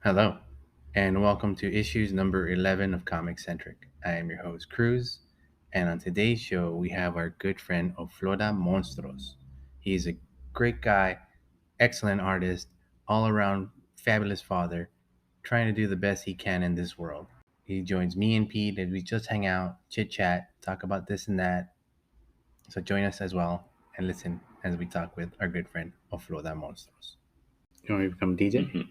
Hello, and welcome to issues number 11 of ComiCentric. I am your host, Cruz, and on today's show, we have our good friend OflodaMonstros. He's a great guy, excellent artist, all around fabulous father, trying to do the best he can in this world. He joins me and Pete as we just hang out, chit chat, talk about this and that. So join us as well and listen as we talk with our good friend OflodaMonstros. You want me to become DJ? Mhm.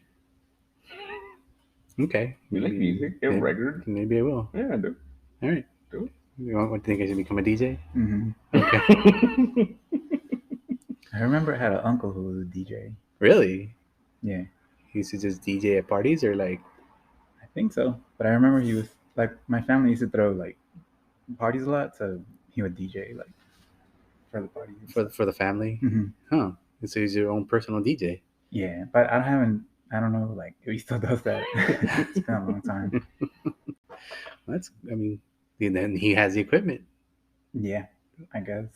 Okay. You like music? You have a record? Maybe I will. Yeah, I do. All right. Do What think I should become a DJ? Mm-hmm. Okay. it. I remember I had an uncle who was a DJ. Really? Yeah, He used to just DJ at parties or like I think so. But I remember he was like, my family used to throw like parties a lot, so he would DJ like for the parties. for the family? Mm-hmm. Huh. So he's your own personal DJ. Yeah, but I don't know, like if he still does that. It's been a long time. Then he has the equipment. Yeah, I guess.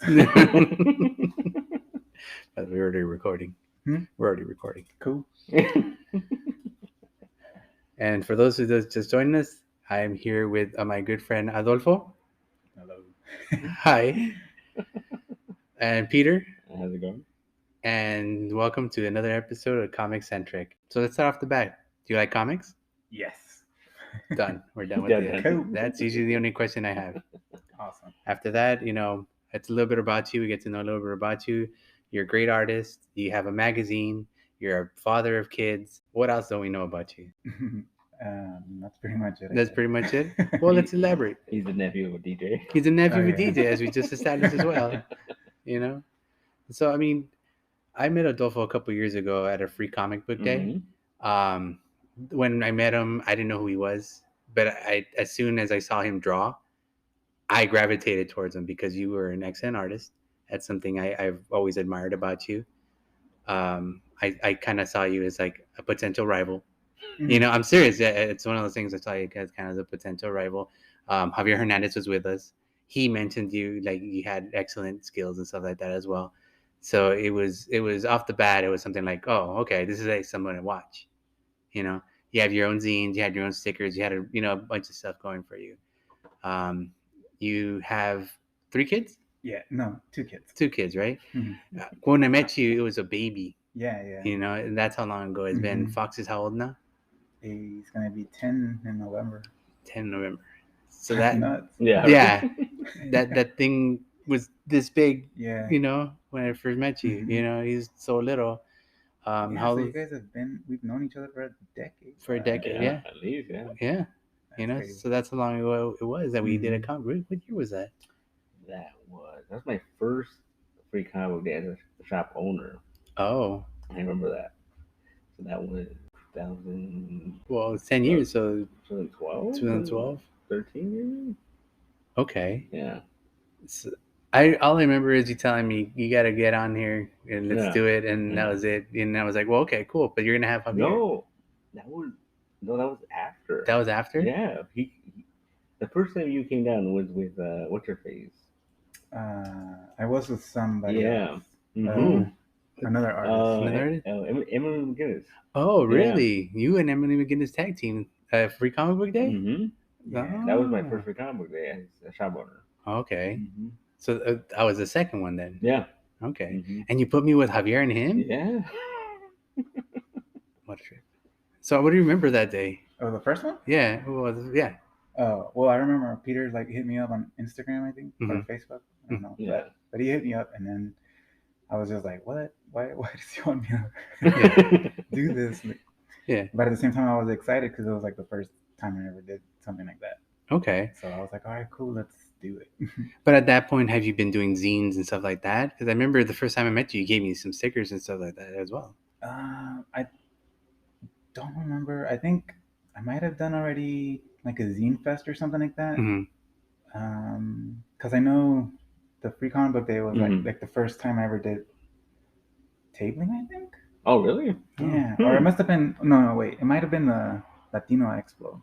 But we're already recording. Hmm? We're already recording. Cool. And for those who just joined us, I am here with my good friend Adolfo. Hello. Hi. And Peter. How's it going? And welcome to another episode of ComiCentric. So let's start off the bat. Do you like comics? Yes. Done. We're done with Yeah, it. cool. That's usually the only question I have. Awesome. After that, it's a little bit about you. We get to know a little bit about you. You're a great artist. You have a magazine. You're a father of kids. What else don't we know about you? That's pretty much it. I That's guess. pretty much it? Well, let's elaborate. He's the nephew of a DJ. He's a nephew Oh, of a yeah. DJ, as we just established as well. So, I met Adolfo a couple years ago at a free comic book day. Mhm. When I met him, I didn't know who he was, but as soon as I saw him draw, I gravitated towards him because you were an excellent artist. That's something I've always admired about you. I kind of saw you as like a potential rival. Mhm. I'm serious. Yeah, it's one of those things I saw you as kind of a potential rival. Javier Hernandez was with us. He mentioned you like you had excellent skills and stuff like that as well. So it was off the bat. It was something like, oh, okay, this is like someone to watch. You have your own zines, you had your own stickers, you had a bunch of stuff going for you. You have 3 kids, Yeah, no, 2 kids. 2 kids, right? Mhm. When I met you, it was a baby. Yeah. And that's how long ago it's been. Mhm. Fox is how old now? He's gonna be 10 in November. 10 November. So That's that nuts. yeah, that thing was this big. Yeah. When I first met you, Mhm. he's so little. Yeah, How so you guys we've known each other for a decade. for a decade, yeah. At least, yeah. Yeah. That's crazy. So that's how long ago it was that we did a Mhm. comic. What year was that? That's my first free comic book day as a shop owner. Oh, I remember that. So that was 2012, well, it's 10 years, so 2012, 13 maybe. okay. Yeah. So all I remember is you telling me you got to get on here and let's Yeah. do it, and that was it. And I was like, well, okay, cool, but you're gonna have Javier. No, that was after. That was after. Yeah. The first time you came down was with what's her face? I was with somebody Yeah. else. Mhm. Another artist. Another artist? Emily McGinnis. Oh, really? You and Emily McGinnis tag team free comic book day? Mm-hmm. Yeah. That was my first free comic book day as a shop owner. Okay, Mm-hmm. so I was the second one then. Yeah. Okay, Mhm. and you put me with Javier and him. Yeah. What a trip! So what do you remember that day? Oh, the first one? Yeah, yeah. Oh, well, I remember Peter like hit me up on Instagram, I think, or Mhm. Facebook. I don't know. Yeah. But he hit me up, and then I was just like, what? Why does he want me to do this? Yeah. But at the same time, I was excited because it was like the first time I ever did something like that. Okay. So I was like, all right, cool, let's do it. But at that point, have you been doing zines and stuff like that? Because I remember the first time I met you, you gave me some stickers and stuff like that as well. I don't remember. I think I might have done already like a zine fest or something like that. Mm-hmm. Because I know the free comic book day was Mhm. like the first time I ever did tabling, I think. Oh, really? Yeah, Hmm. or it must have been no, wait, it might have been the Latino Expo.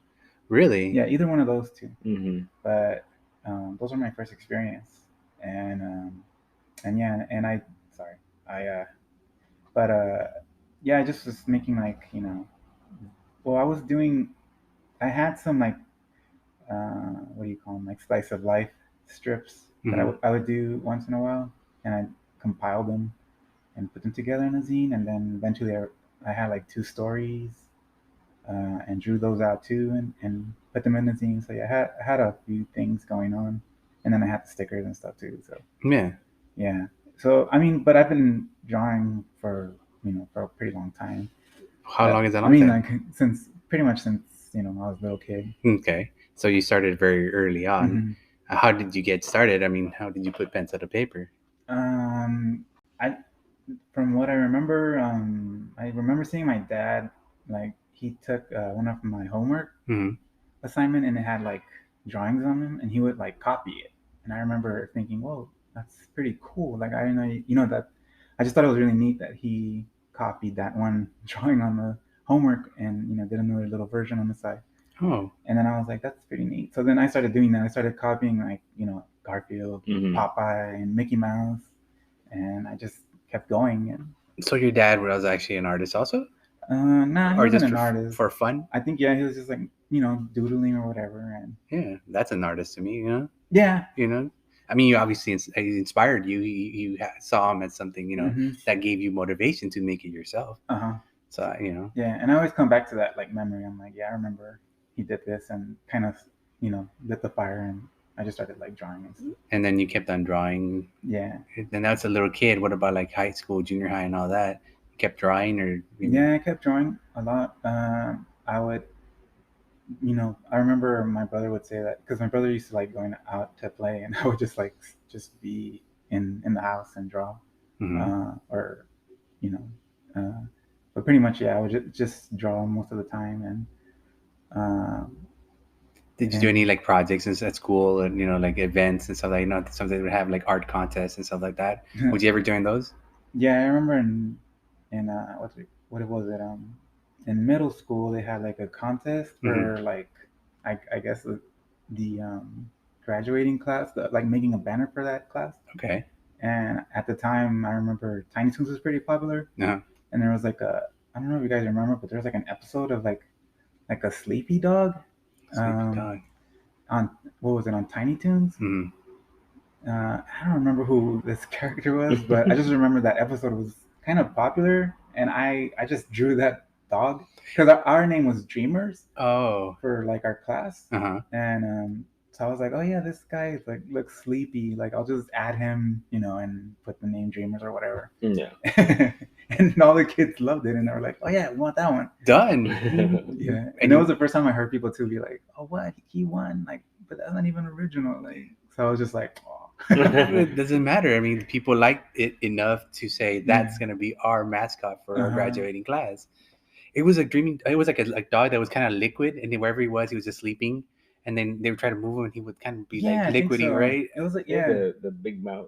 Really? Yeah, either one of those two. Mm-hmm. But those were my first experience, and yeah, and I yeah, I just was making like Well, I had some like what do you call them, like slice of life strips that Mhm. I would do once in a while, and I compiled them and put them together in a zine, and then eventually I had like two stories, and drew those out too, and put them in the zine. So yeah, I had a few things going on, and then I had the stickers and stuff too. So Yeah. yeah, so I mean, but I've been drawing for for a pretty long time. How long is that I long mean, time? like since pretty much since I was a little kid. Okay. So you started very early on. hmm How did you get started? I mean, how did you put pencil to paper? Um, I from what I remember seeing my dad, like he took one of my homework Mhm. assignment, and it had like drawings on them, and he would like copy it. And I remember thinking, whoa, that's pretty cool. Like I didn't know, that. I just thought it was really neat that he copied that one drawing on the homework, and did another little version on the side. Oh. And then I was like, that's pretty neat. So then I started doing that. I started copying like Garfield, Mhm. Popeye, and Mickey Mouse, and I just kept going. And So your dad was actually an artist also, nah, he or wasn't just an artist. for fun? I think he was just like doodling or whatever. And Yeah, that's an artist to me. yeah. You know. I mean, you obviously he inspired you. You saw him as something hmm that gave you motivation to make it yourself. Uh-huh. So Yeah, and I always come back to that like memory. I'm like, yeah, I remember he did this, and kind of, lit the fire, and I just started like drawing and stuff. and then you kept on drawing. Yeah. And that's a little kid. What about like high school, junior high, and all that? You kept drawing, or Yeah, I kept drawing a lot. I would, I remember my brother would say that because my brother used to like going out to play, and I would just like just be in the house and draw, Mhm. or you know, but pretty much yeah, I would just draw most of the time, um, Did you do any and like projects at school, and like events and stuff like something that would have like art contests and stuff like that? Would you ever join those? yeah, I remember in what was it in middle school they had like a contest Hmm. for like I guess the graduating class, like making a banner for that class. Okay. And at the time, I remember Tiny Toons was pretty popular, No. and there was like I don't know if you guys remember, but there was like an episode of like a sleepy dog, Sleepy um, dog. on what was it on Tiny Toons? Hmm. I don't remember who this character was, but I just remember that episode was kind of popular, and I just drew that dog because our name was Dreamers Oh. for like our class, Uh-huh. and so I was like, oh yeah, this guy like looks sleepy. Like I'll just add him, and put the name Dreamers or whatever. Yeah. And all the kids loved it, and they were like, oh yeah, we want that one. Done. Yeah, and And it you, was the first time I heard people too be like, oh what, he won, like, but that's not even original. Like, so I was just like, oh. it doesn't matter. I mean, people liked it enough to say that's Yeah. gonna be our mascot for our Uh-huh. graduating class. It was a dreaming. It was like a dog that was kind of liquid, and then wherever he was sleeping. And then they would try to move him, and he would kind of be like Yeah, I think liquidy, so. right? It was like, Yeah, yeah. the big mouth.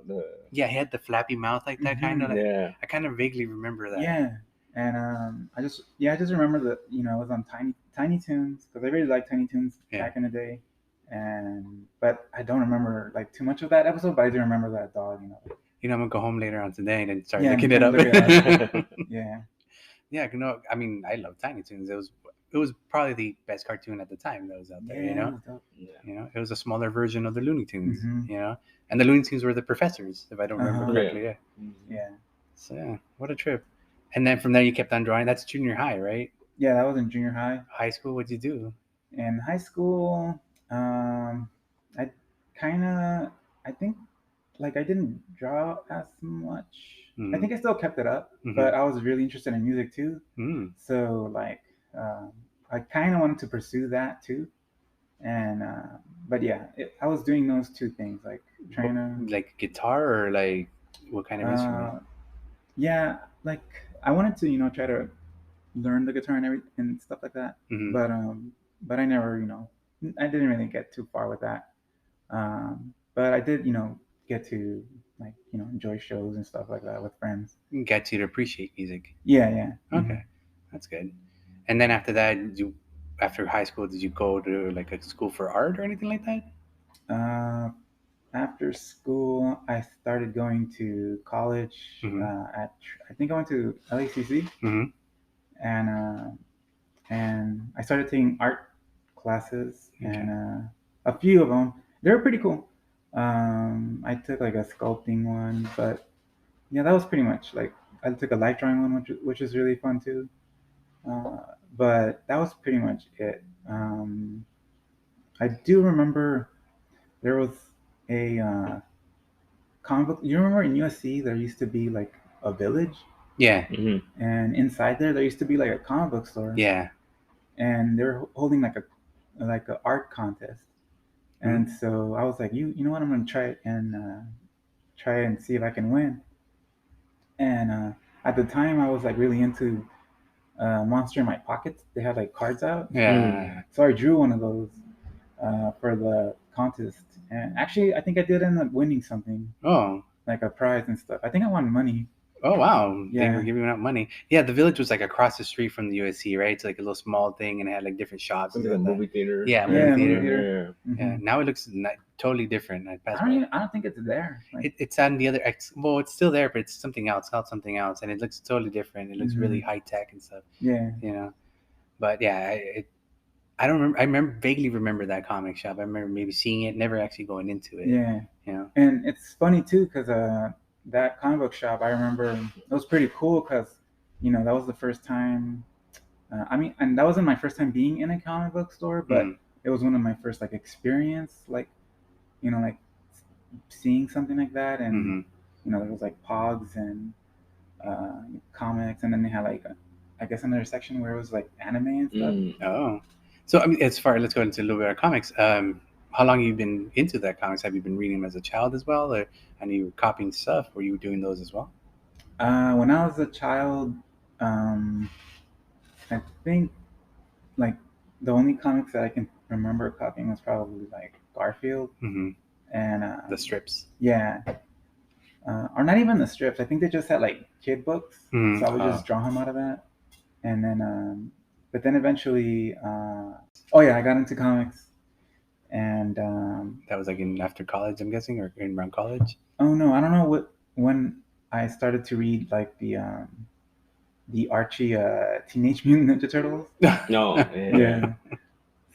Yeah, he had the flappy mouth like that, kind of. hmm Like, Yeah. I kind of vaguely remember that. Yeah, and I just remember that it was on Tiny Toons because I really liked Tiny Toons Yeah. back in the day, and but I don't remember like too much of that episode, but I do remember that dog. I'm gonna go home later on today and then start Yeah, looking I'm it gonna up. look it up. Yeah. Yeah, I mean, I love Tiny Toons. It was probably the best cartoon at the time that was out there. Yeah, it was dope. Yeah. It was a smaller version of the Looney Tunes. Mhm. And the Looney Tunes were the professors, if I don't remember Uh-huh. correctly. Yeah. Yeah, So yeah, what a trip. And then from there you kept on drawing. That's junior high, right? yeah, that was in junior high. High school, what'd you do? In high school, I kind of, I think, like I didn't draw as much. I Mm-hmm. think I still kept it up, Mhm. but I was really interested in music too. Mm. So like, I kind of wanted to pursue that too. And but yeah, I was doing those two things, like trying to, Like guitar or like what kind of instrument? yeah, like I wanted to, try to learn the guitar and and stuff like that. Mhm. But I never, I didn't really get too far with that. But I did, get to like, enjoy shows and stuff like that with friends. Got you to appreciate music. Yeah, yeah. Okay, that's good. And then after that, after high school, did you go to like a school for art or anything like that? Uh, After school, I started going to college. Mhm. I think I went to LACC, Mhm. and and I started taking art classes, Okay. and a few of them they were pretty cool. I took like a sculpting one, but yeah, that was pretty much like I took a life drawing one, which is really fun too. Uh, but that was pretty much it. I do remember there was a comic book. You remember in USC there used to be like a village, Yeah. and inside there used to be like a comic book store, Yeah. and they're holding like a art contest. And so I was like, you know what, I'm gonna try it and try and see if I can win. And at the time, I was like really into Monster in My Pockets. They had like cards out, Yeah. so I drew one of those for the contest. And actually, I think I did end up winning something, Oh. like a prize and stuff. I think I won money. Oh wow! They Yeah. were giving out money. Yeah, the village was like across the street from the USC, right? It's like a little small thing, and it had like different shops. Something and like a stuff movie theater. Yeah, Yeah, movie movie theater. theater. Yeah, Mhm. now it looks totally different. I passed by. I don't think it's there. Like, It's on the other. Well, it's still there, but it's something else. Called something else, and it looks totally different. It looks really high tech and stuff. yeah. You know, but yeah, I don't remember. I vaguely remember that comic shop. I remember maybe seeing it, never actually going into it. Yeah. You know, And it's funny too, because that comic book shop, I remember it was pretty cool because, that was the first time. And that wasn't my first time being in a comic book store, but it was one of my first like experience, like, like seeing something like that. And there was like Pogs and comics, and then they had like I guess another section where it was like anime and stuff. Oh, so I mean, let's go into a little bit of comics. How long have you been into that comics? Have you been reading them as a child as well, or and you were copying stuff? Were you doing those as well? When I was a child, I think like the only comics that I can remember copying was probably like Garfield Mm-hmm. and The strips. Yeah, or not even the strips. I think they just had like kid books, so I would just draw him out of that. And then, but then eventually, oh yeah, I got into comics, and that was like in after college, I'm guessing, or in around college. Oh no, I don't know when I started to read like the Archie Teenage Mutant Ninja Turtles. No, Yeah.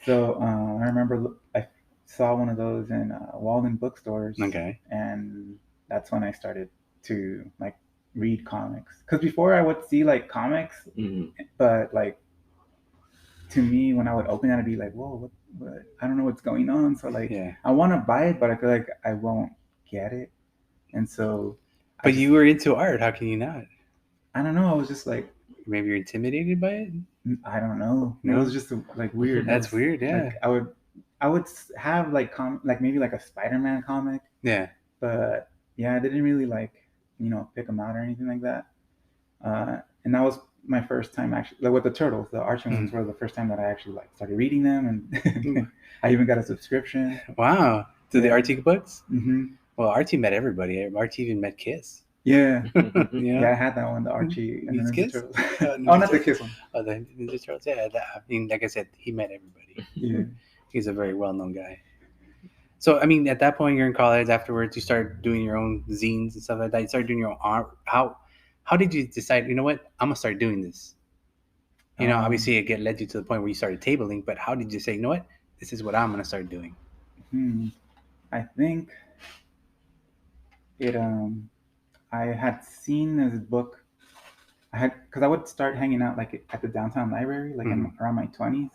So I remember I saw one of those in Walden bookstores. Okay. And that's when I started to like read comics. Because before I would see like comics, but like to me, when I would open it, I'd be like, whoa, what? I don't know what's going on. So like, I want to buy it, but I feel like I won't get it. And so. But you were into art. How can you not? I don't know. I was just like. Maybe you're intimidated by it? I don't know. No? It was just like weird. That's weird, yeah. Like, I would have like maybe like a Spider-Man comic. Yeah. But yeah, I didn't really like pick them out or anything like that. And that was my first time actually like with the Turtles. The Archie ones were the first time that I actually like started reading them, and I even got a subscription. Wow. To the Archie books? Mm-hmm. Well, Archie met everybody. Archie even met Kiss. Yeah. Yeah, I had that one, the Archie and the Ninja Turtles. Not the Kiss one. Oh, the Ninja Turtles. Yeah, I mean, like I said, he met everybody. Yeah. He's a very well-known guy. So, I mean, at that point, you're in college. Afterwards, you start doing your own zines and stuff like that. You start doing your own art. How did you decide, you know what, I'm going to start doing this? Obviously, it led you to the point where you started tabling, but how did you say, you know what, this is what I'm going to start doing? I think it, I had seen this book. Because I would start hanging out like at the downtown library, like around my 20s.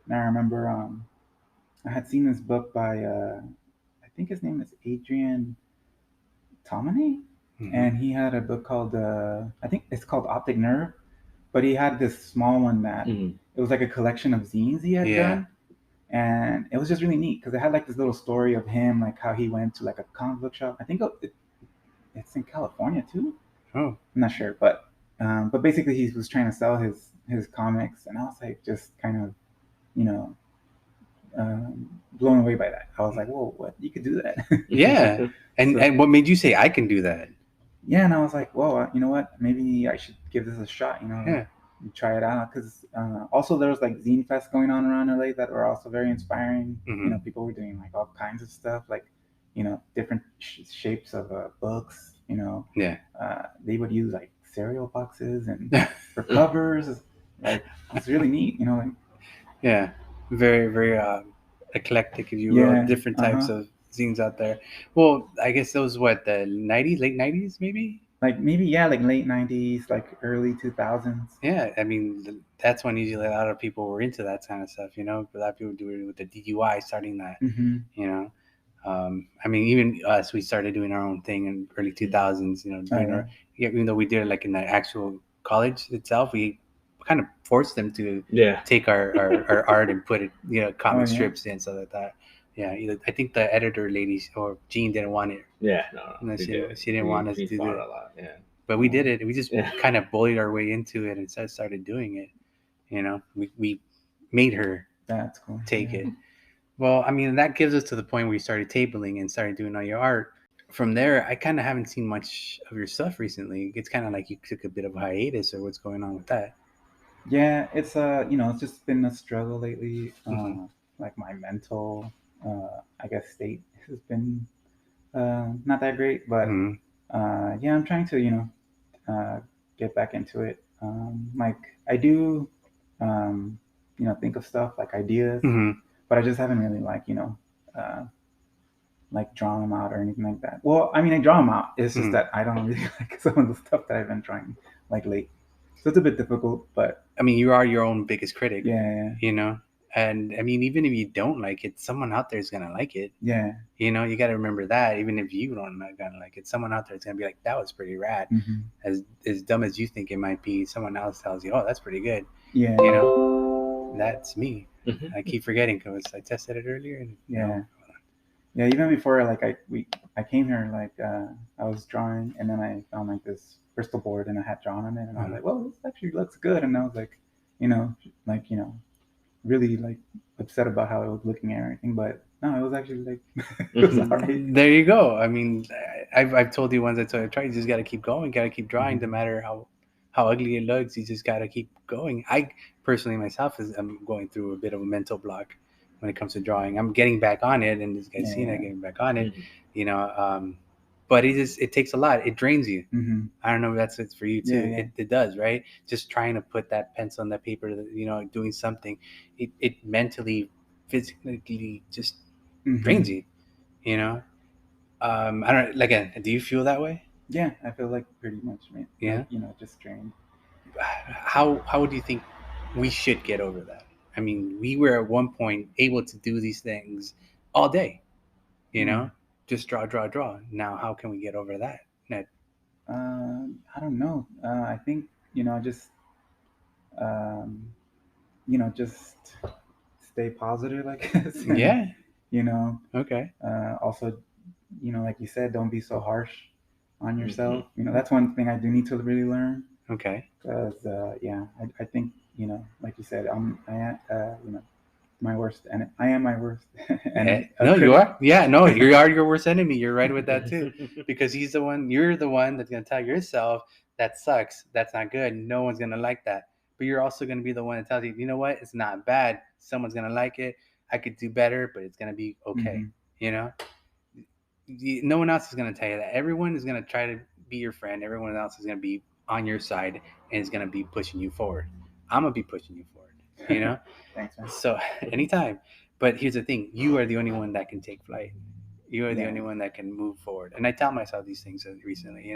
And I remember I had seen this book by, I think his name is Adrian Tomine. And he had a book called, I think it's called Optic Nerve. But he had this small one that it was like a collection of zines he had done. And it was just really neat because it had like this little story of him, like how he went to like a comic book shop. I think it's in California too. Oh. I'm not sure, but basically he was trying to sell his comics, and I was like just kind of, blown away by that. I was like, whoa, what? You could do that? Yeah. And what made you say I can do that? Yeah, and I was like, whoa, you know what? Maybe I should give this a shot, Yeah. And try it out. Because also there was like Zine Fest going on around LA that were also very inspiring. People were doing like all kinds of stuff, like, different shapes of books, Yeah. They would use like cereal boxes and for covers. Like, it's really neat, like. Yeah, very very eclectic, if you will. Yeah. Different Uh types huh. of zines out there. Well, I guess those what the '90s, late '90s, maybe. Like maybe yeah, like late '90s, like early 2000s. Yeah, I mean that's when usually a lot of people were into that kind of stuff. A lot of people do it with the DUI, starting that. Mm-hmm. You know, I mean, even us, we started doing our own thing in early 2000s. Oh Doing yeah. our, yeah, even though we did it like in the actual college itself, we kind of forced them to Yeah. take our art and put it, Oh comic yeah. strips and stuff like that. Yeah, I think the editor lady or Jean didn't want it. Yeah. No, no, No, we she did didn't, it. she didn't want us We to do fought it, a lot. Yeah. but we did Oh, it. We just Yeah. kind of bullied our way into it and started doing it. We made her that's cool. take Yeah. it. Well, I mean, that gives us to the point where you started tabling and started doing all your art. From there, I kind of haven't seen much of your stuff recently. It's kind of like you took a bit of a hiatus, or what's going on with that? Yeah, it's it's just been a struggle lately. Mm-hmm. Like my mental, I guess state has been not that great, but Mm-hmm. yeah, I'm trying to uh, get back into it. Like I do, um, think of stuff like ideas, Mm-hmm. but I just haven't really uh, like drawn them out or anything like that. Well, I mean, I draw them out. It's just Mm-hmm. that I don't really like some of the stuff that I've been drawing like late, so it's a bit difficult. But I mean, you are your own biggest critic, yeah, you know. And I mean, even if you don't like it, someone out there is gonna like it. yeah. You got to remember that. Even if you don't gonna like it, someone out there is gonna be like, "That was pretty rad." Hmm. As dumb as you think it might be, someone else tells you, "Oh, that's pretty good." Yeah, That's me. Mhm. I keep forgetting because I tested it earlier, and yeah, yeah. Even before, like I came here, like I was drawing, and then I found like this crystal board, and I had drawn on it, and I was Uh-huh. like, "Well, this actually looks good," and I was like, you know, like really like upset about how it was looking and everything, but no, it was actually like it was alright. There you go. I mean, I've told you once. I told you try. You just got to keep going. Got to keep drawing, no Hmm. matter how ugly it looks. You just got to keep going. I personally myself I'm going through a bit of a mental block when it comes to drawing. I'm getting back on it, and this guy's seeing Yeah. it, getting back on it. Mhm. You know, but it takes a lot. It drains you. Hmm. I don't know if that's it for you Yeah, too. yeah. It does, right? Just trying to put that pencil on that paper, doing something, it mentally, physically just Hmm. drains you. You know, I don't like. Again, do you feel that way? Yeah, I feel like pretty much, man. Like Yeah. just drained. How do you think we should get over that? I mean, we were at one point able to do these things all day. You Hmm. know, just draw, draw, draw. Now, how can we get over that? Ned? I don't know. I think just um, just stay positive, I guess, and Yeah. you know, Okay. also, like you said, don't be so harsh on Mhm. yourself. That's one thing I do need to really learn Okay. because, yeah, I think like you said, my worst and I am my worst enemy, a No, you critic. are. Yeah, no, you are your worst enemy. You're right with that too, because you're the one that's gonna tell yourself that sucks. That's not good. No one's gonna like that. But you're also gonna be the one that tells you, you know what? It's not bad. Someone's gonna like it. I could do better, but it's gonna be okay. Hmm. You know, no one else is gonna tell you that. Everyone is gonna try to be your friend. Everyone else is gonna be on your side and is gonna be pushing you forward. I'm gonna be pushing you forward. You know. Thanks, man. So anytime. But here's the thing: you are the only one that can take flight. You are the Yeah. only one that can move forward. And I tell myself these things recently.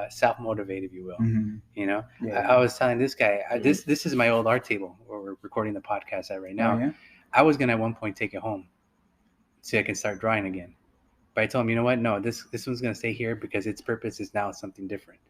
Self motivate, if you will. Hmm. I Yeah. was telling this guy, this is my old art table where we're recording the podcast at right Oh now. yeah. I was gonna at one point take it home so I can start drawing again. But I told him, you know what? No, this one's gonna stay here because its purpose is now something different.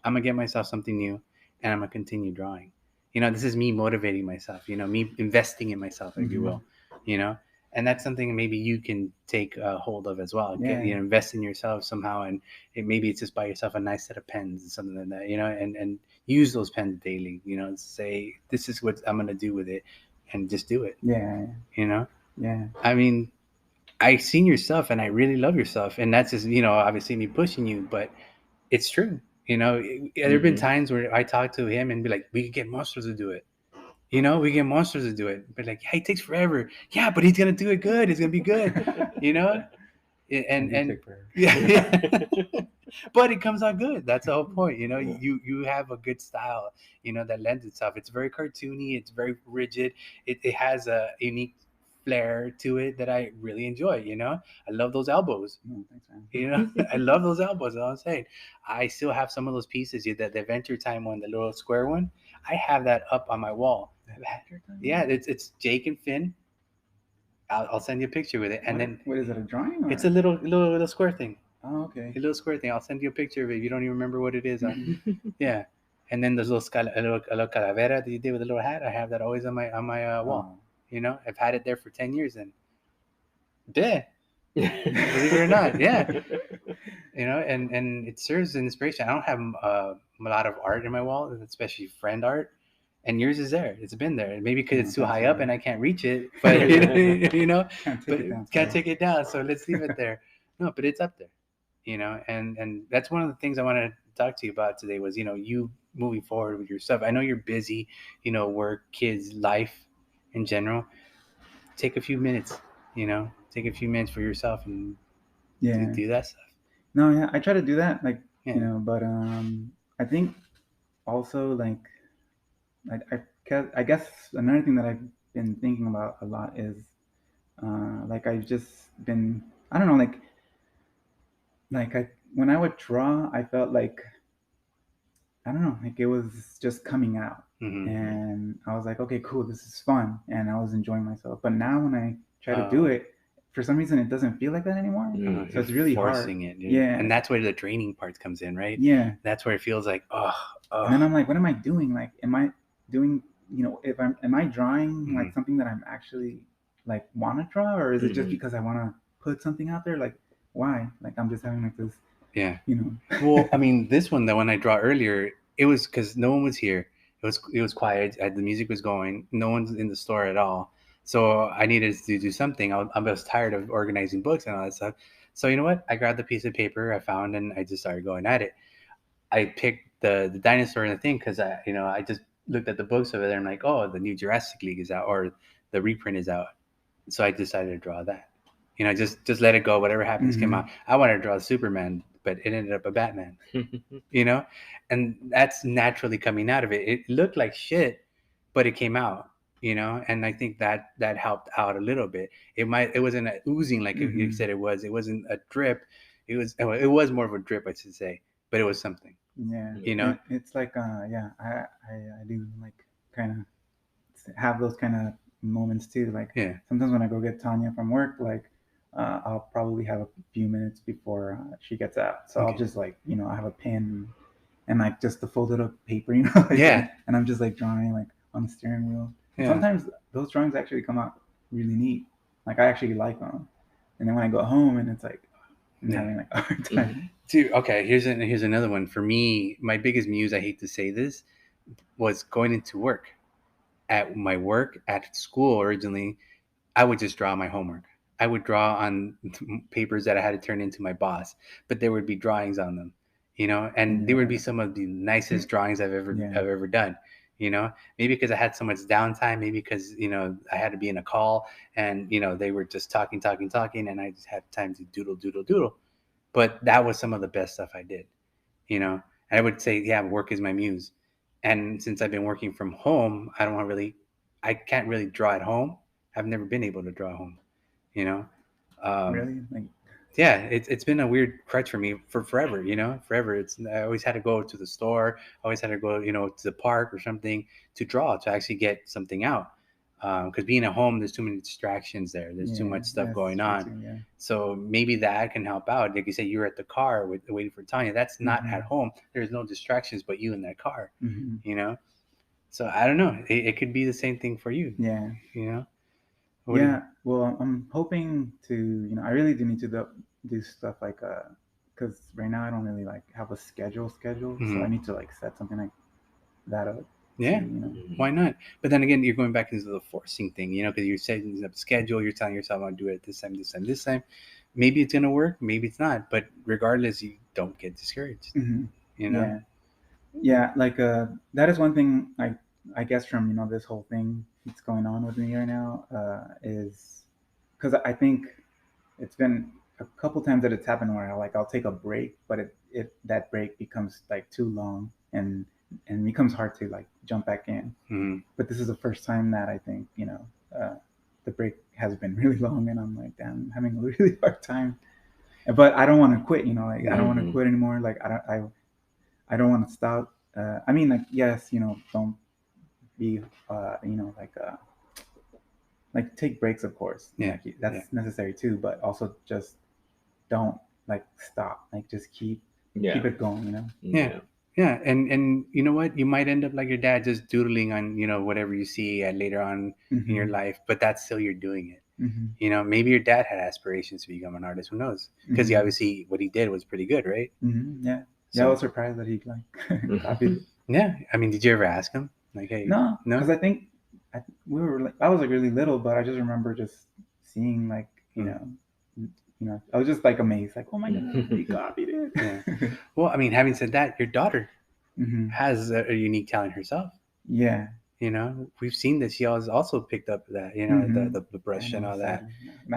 I'm gonna get myself something new, and I'm gonna continue drawing. This is me motivating myself. Me investing in myself, if you Hmm. will. You know, and that's something maybe you can take hold of as well. Get Yeah. invest in yourself somehow, and maybe it's just buy yourself a nice set of pens and something like that. And use those pens daily. Say this is what I'm gonna do with it, and just do it. Yeah. You know, Yeah. I mean, I've seen your stuff and I really love your stuff. And that's just, obviously me pushing you, but it's true. There have been Mhm. times where I talk to him and be like, we could get monsters to do it. We get monsters to do it. But like, yeah, it takes forever. Yeah, but he's going to do it good. It's going to be good. You know? I And, do and take forever. yeah, yeah. but it comes out good. That's the whole point. Yeah. You have a good style, that lends itself. It's very cartoony. It's very rigid. It has a unique flair to it that I really enjoy. I love those elbows. Oh, thanks, man. I love those elbows. That's all I'm saying. I still have some of those pieces. That the Adventure Time one, the little square one. I have that up on my wall. Yeah, it's Jake and Finn. I'll send you a picture with it, and then What is it? A drawing? Or? it's a little square thing. Oh, okay. A little square thing. I'll send you a picture of it. If you don't even remember what it is. Yeah. And then there's a little calavera that you did with a little hat. I have that always on my wall. Oh. I've had it there for 10 years, and yeah, believe it or not, yeah. And it serves as inspiration. I don't have a lot of art in my wall, especially friend art. And yours is there. It's been there. Maybe because it's too thanks, high man. up and I can't reach it. But Can't take but it down. can't take it down. So let's leave it there. No, but it's up there. And that's one of the things I wanted to talk to you about today was you moving forward with your stuff. I know you're busy. Work, kids, life in general. Take a few minutes. Take a few minutes for yourself and Yeah. do that stuff. No, yeah, I try to do that, like Yeah. but I think also like I guess another thing that I've been thinking about a lot is like I've just been I don't know like I when I would draw I felt like I don't know like it was just coming out Mm-hmm. and I was like okay cool this is fun and I was enjoying myself but now when I try to do it for some reason it doesn't feel like that anymore so it's really forcing hard it, dude. yeah And that's where the draining part comes in, right? yeah That's where it feels like and then I'm like what am I doing like am I doing if am I drawing like something that I'm actually like want to draw or is it just because I want to put something out there like why like I'm just having like this yeah. you know Well, I mean, this one, the one I draw earlier, it was because no one was here. It was quiet. The music was going. No one's in the store at all. So I needed to do something. I was tired of organizing books and all that stuff. So you know what? I grabbed the piece of paper I found and I just started going at it. I picked the dinosaur and the thing because I just looked at the books over there and I'm like, oh, the new Jurassic League is out or the reprint is out. So I decided to draw that. Just let it go. Whatever happens, came out. I wanted to draw Superman, but it ended up a Batman. And that's naturally coming out of it. It looked like shit, but it came out. And I think that helped out a little bit. It wasn't a oozing like you said it was. It wasn't a drip. It was more of a drip, I should say, but it was something. yeah it's like yeah I do like kind of have those kind of moments too like Yeah. sometimes when I go get Tanya from work like I'll probably have a few minutes before she gets out so I'll just like I have a pen and like just the folded up paper like, Yeah. and I'm just like drawing like on the steering wheel and Yeah. sometimes those drawings actually come out really neat like I actually like them and then when I go home and it's like I'm having like a hard time Dude, okay, here's another one. For me, my biggest muse, I hate to say this, was going into work. At my work, at school originally, I would just draw my homework. I would draw on papers that I had to turn into my boss, but there would be drawings on them, and they would be some of the nicest drawings I've ever done. Maybe because I had so much downtime, maybe because I had to be in a call, and they were just talking, and I just had time to doodle. But that was some of the best stuff I did. And I would say, yeah, work is my muse. And since I've been working from home, I can't really draw at home. I've never been able to draw at home. You know, really like yeah, it's been a weird crutch for me for forever. Forever. I always had to go to the store. I always had to go, to the park or something to draw to actually get something out. Because being at home, there's too many distractions there. There's too much stuff going on. too, So maybe that can help out. Like you said, you're at the car waiting for Tanya. That's not at home. There's no distractions but you in that car. So I don't know. It could be the same thing for you. Yeah. Yeah. Well, I'm hoping to. I really do need to do stuff like because right now I don't really like have a schedule. So I need to like set something like that up. Yeah, why not? But then again, you're going back into the forcing thing, because you're setting up a schedule. You're telling yourself, "I'll do it this time." Maybe it's gonna work, maybe it's not. But regardless, you don't get discouraged. Yeah. Like that is one thing I guess from this whole thing that's going on with me right now is because I think it's been a couple times that it's happened where I'll take a break, but it that break becomes like too long and becomes hard to like jump back in. Mhm. But this is the first time that I think the break has been really long, and I'm like, damn, I'm having a really hard time. But I don't want to quit. Like I don't want to Mhm. quit anymore. Like I don't want to stop. I mean, like yes, don't be like take breaks, of course. Yeah, Like that's yeah. necessary too, but also just don't like stop. Like just keep Yeah. it going. Yeah. Yeah, and you know what? You might end up like your dad, just doodling on whatever you see later on in your Mm-hmm. life, but that's still you're doing it. Mm-hmm. Maybe your dad had aspirations to become an artist. Who knows? Because he Mm-hmm. obviously what he did was pretty good, right? Mm-hmm. Yeah. Yeah, I So was surprised that he like copied it. yeah, I mean, did you ever ask him like, hey, No, no? because I think we were like I was like really little, but I just remember just seeing like I was just like amazed, like oh my god, he copied it. Yeah. Well, I mean, having said that, your daughter Mm-hmm. has a unique talent herself. Yeah. We've seen that she has also picked up that Mm-hmm. the brush I and know, all that.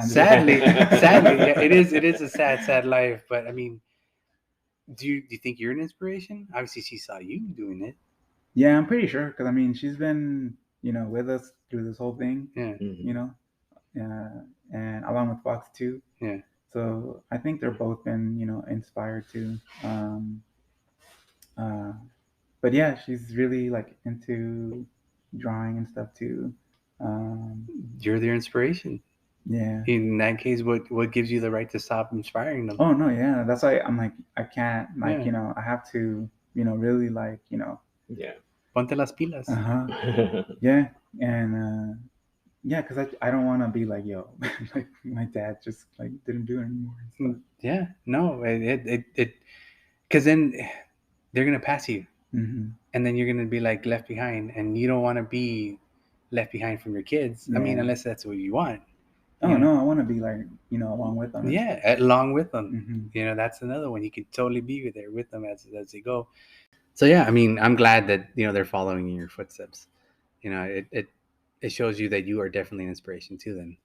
sadly. Sadly, yeah, it is a sad life. But I mean, do you think you're an inspiration? Obviously, she saw you doing it. Yeah, I'm pretty sure because I mean she's been with us through this whole thing, Yeah, you know, and along with Fox too. yeah. So I think they're both been inspired too. Uh, but yeah, she's really like into drawing and stuff too. Um, You're their inspiration. yeah. In that case, what gives you the right to stop inspiring them? Oh no, yeah. That's why I'm like I can't like Yeah. I have to really like Yeah. Ponte las pilas. yeah, and yeah, because I don't want to be like yo, like my dad just like didn't do it anymore and stuff. Yeah, no, it because then they're gonna pass you, Mm-hmm. and then you're gonna be like left behind, and you don't want to be left behind from your kids. I mean, Yeah. unless that's what you want. Oh no, I want to be like along with them. And Yeah, stuff. along with them. Mm-hmm. That's another one. You could totally be there with them as they go. So yeah, I mean, I'm glad that they're following in your footsteps. It shows you that you are definitely an inspiration to them.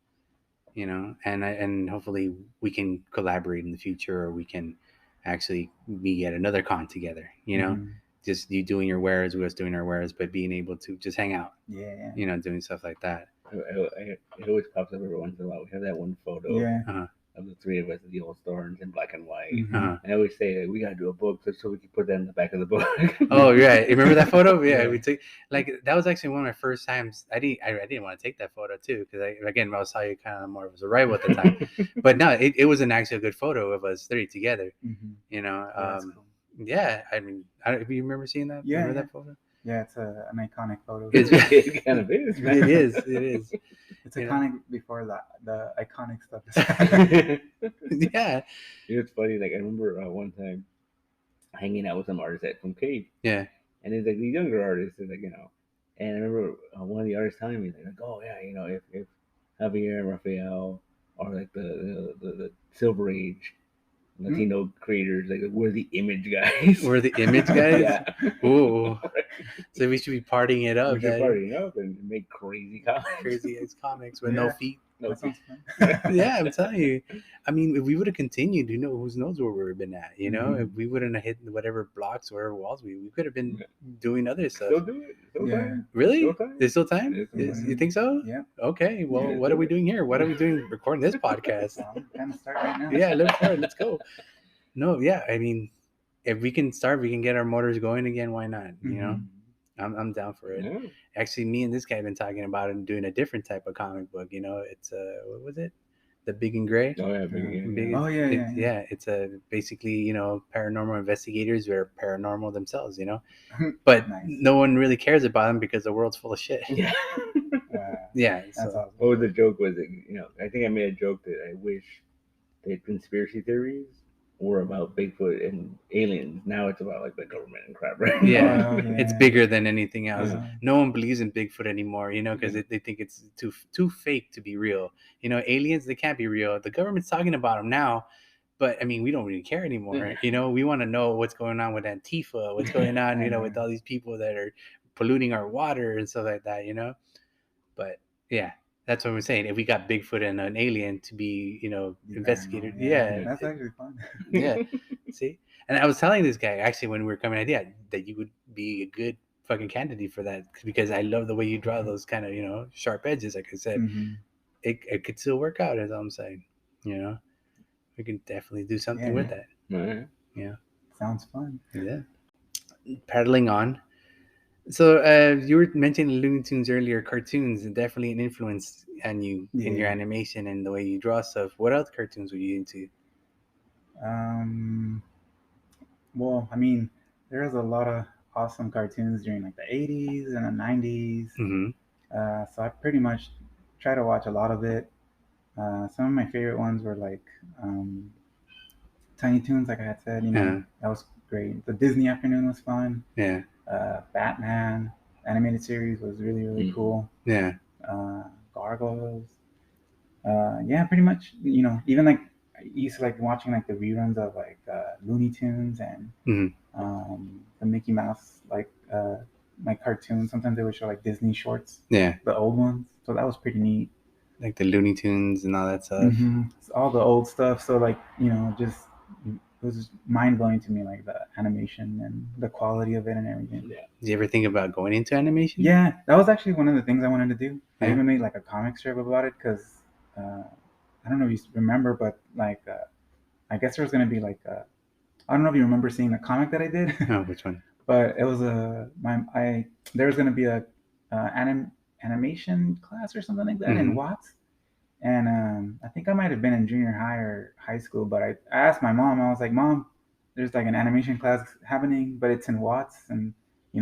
And hopefully we can collaborate in the future, or we can actually be at another con together. Mm-hmm. Just you doing your wares, we us doing our wares, but being able to just hang out. Yeah. Doing stuff like that. It always pops up every once in a while. We have that one photo Yeah. of the three of us at the old store in black and white. Mm-hmm. Uh-huh. And I always say we gotta do a book so we can put that in the back of the book. Oh yeah, you remember that photo? Yeah, Yeah. we took that was actually one of my first times. I didn't want to take that photo too because I saw you kind of more as a rival at the time. But no, it was an actually good photo of us three together. Mm-hmm. Yeah, That's cool. yeah. I mean, do you remember seeing that? Yeah, Remember yeah. that photo? Yeah, it's an iconic photo. It kind of is, man. It is. It is. It's You know? iconic before the iconic stuff. Is Yeah. It's funny. Like I remember one time hanging out with some artists from Cave, Yeah. and it's like these younger artists, and and I remember one of the artists telling me like, oh yeah, if Javier and Rafael are like the Silver Age Latino creators, like we're the image guys. We're the image guys. Yeah. Ooh. So we should be partying it up. We should party up and make crazy comics. Crazy ass comics with no Yeah. feet. No, that sounds fun. Yeah, I'm telling you. I mean, if we would have continued, who knows where we would have been at? Mhm. If we wouldn't have hit whatever blocks or walls we could have been doing other stuff. Still do it. Still Yeah. time. Really? Still time. There's still time? There's still time. You think so? Yeah. Okay. Well, Yeah, what are we doing here? What are we doing recording this podcast? So I'm gonna start right now. Yeah, let's go. No, yeah. I mean, if we can start, we can get our motors going again. Why not? Mhm. I'm down for it. Yeah. Actually, me and this guy have been talking about it and doing a different type of comic book. It's what was it? The Big and Gray. Oh yeah. Big, Oh, yeah. It's a basically paranormal investigators who are paranormal themselves. But Nice. no one really cares about them because the world's full of shit. Yeah. Yeah. That's So awesome. What was the joke? Was it? I think I made a joke that I wish that conspiracy theories were about Bigfoot and aliens. Now it's about like the government and crap, right? yeah, Oh, yeah. it's bigger than anything else. Uh-huh. No one believes in Bigfoot anymore, because they think it's too fake to be real. Aliens, they can't be real. The government's talking about them now, but I mean, we don't really care anymore. We want to know what's going on with Antifa, what's going on, with all these people that are polluting our water and stuff like that. But yeah, That's what we're saying. If we got Bigfoot and an alien to be, The investigated, paranormal, yeah, that's actually fun. yeah. See, and I was telling this guy actually when we were coming out, yeah, that you would be a good fucking candidate for that because I love the way you draw those kind of sharp edges. Like I said, Hmm. it could still work out. As I'm saying, we can definitely do something with Yeah. that. Right. Yeah, Sounds fun. yeah. Paddling on. So you were mentioning Looney Tunes earlier. Cartoons definitely an influence on you in your Yeah. animation and the way you draw stuff. What other cartoons were you into? Um, well, I mean, there was a lot of awesome cartoons during like the 80s and the 90s. Mm-hmm. So I pretty much try to watch a lot of it. Some of my favorite ones were like um, Tiny Toons, like I had said, Yeah, that was great. The Disney Afternoon was fun. yeah, Batman animated series was really, really cool. yeah. Uh, Gargoyles. Yeah, pretty much, even like I used to like watching like the reruns of like Looney Tunes and Mm-hmm. the Mickey Mouse like cartoons. Sometimes they would show like Disney shorts, Yeah, the old ones. So that was pretty neat. like the Looney Tunes and all that stuff. All the old stuff. So like just it was mind blowing to me, like the animation and the quality of it and everything. Yeah. Did you ever think about going into animation? Yeah, that was actually one of the things I wanted to do. I Yeah. even made like a comic strip about it because I don't know if you remember, but like I guess there was gonna be like I don't know if you remember seeing the comic that I did, Oh, which one? but it was there was gonna be a animation class or something like that in Watts, and I think I might have been in junior high or high school, but I asked my mom. I was like, Mom, there's like an animation class happening, but it's in Watts, and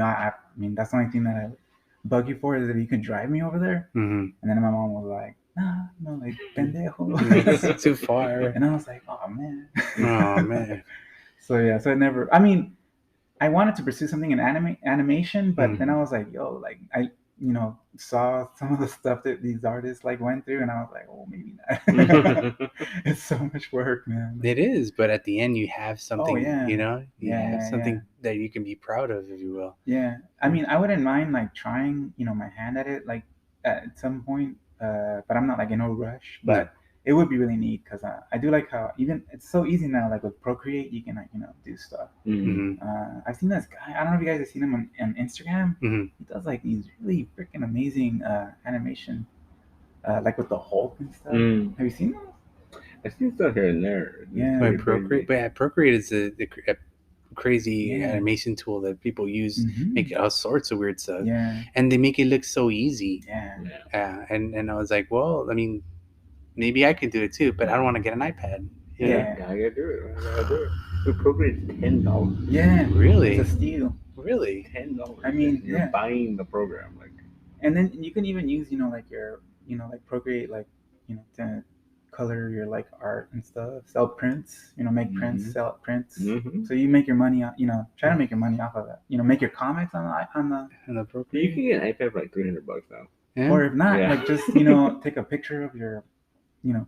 I mean that's the only thing that I bug you for is if you could drive me over there. Mm-hmm. And then my mom was like, Nah, no, like pendejo. It's too far. And I was like, Oh man. Oh man. So yeah, so it never. I mean, I wanted to pursue something in animation, but then I was like, yo, like I, saw some of the stuff that these artists like went through, and I was like, oh, maybe not. It's so much work, man. It is, but at the end you have something. yeah. You Yeah, have yeah, something yeah. that you can be proud of, if you will. Yeah, I mean, I wouldn't mind like trying, my hand at it, like at some point, but I'm not like in no rush. But it would be really neat because I do like how even it's so easy now, like with Procreate, you can like do stuff. Mm-hmm. I've seen this guy. I don't know if you guys have seen him on Instagram. Mm-hmm. He does like these really freaking amazing animation, like with the Hulk and stuff. Have you seen those? I see stuff here and there. Yeah. But Procreate, Procreate is a crazy Yeah. animation tool that people use, make all sorts of weird stuff, Yeah. and they make it look so easy. Yeah. And I was like, well, I mean, maybe I could do it too, but I don't want to get an iPad. You know? Yeah. I gotta do it. I gotta do it. The Procreate's $10. Yeah. Really? It's a steal. Really? $10. I mean, you're yeah. buying the program, like. And then you can even use, like your, like Procreate, like, to color your like art and stuff, sell prints, make prints, sell prints. So you make your money, try to make your money off of that. Make your comics on the Procreate. You can get an iPad for like $300 now. Yeah. Or if not, like just take a picture of your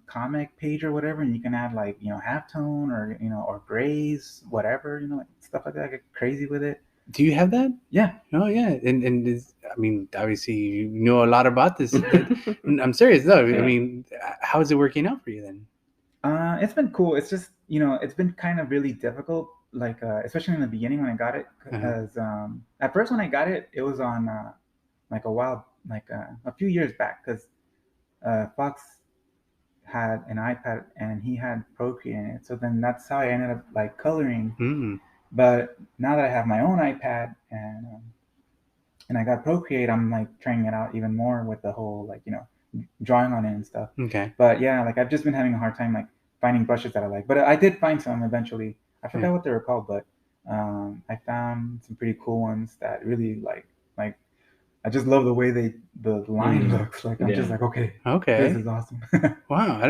comic page or whatever, and you can add like halftone or or grays, whatever, like stuff like that. Get crazy with it. Do you have that? Yeah. Oh yeah, and I mean, obviously you know a lot about this. I'm serious though. I mean, how is it working out for you then? It's been cool. It's just it's been kind of really difficult, like especially in the beginning when I got it, because at first when I got it, it was on like a few years back, because Fox had an iPad and he had Procreate in it, so then that's how I ended up like coloring. But now that I have my own iPad and I got Procreate, I'm like trying it out even more with the whole like drawing on it and stuff. Okay. But yeah, like I've just been having a hard time like finding brushes that I like. But I did find some eventually. I forgot what they were called, but I found some pretty cool ones that really like I just love the way the line looks. Like I'm just like, okay, this is awesome. Wow.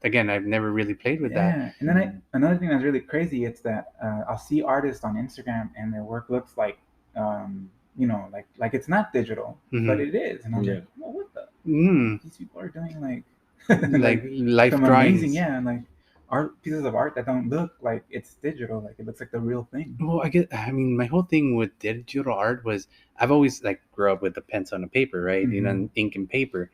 Again, I've never really played with that. Yeah, and then another thing that's really crazy, it's that I'll see artists on Instagram and their work looks like like it's not digital, but it is, and I'm like, well, what the? These people are doing like life some drawings. amazing, like pieces of art that don't look like it's digital, like it looks like the real thing. Well, I mean, my whole thing with digital art was I've always like grew up with the pencil and the paper, right? Ink and paper.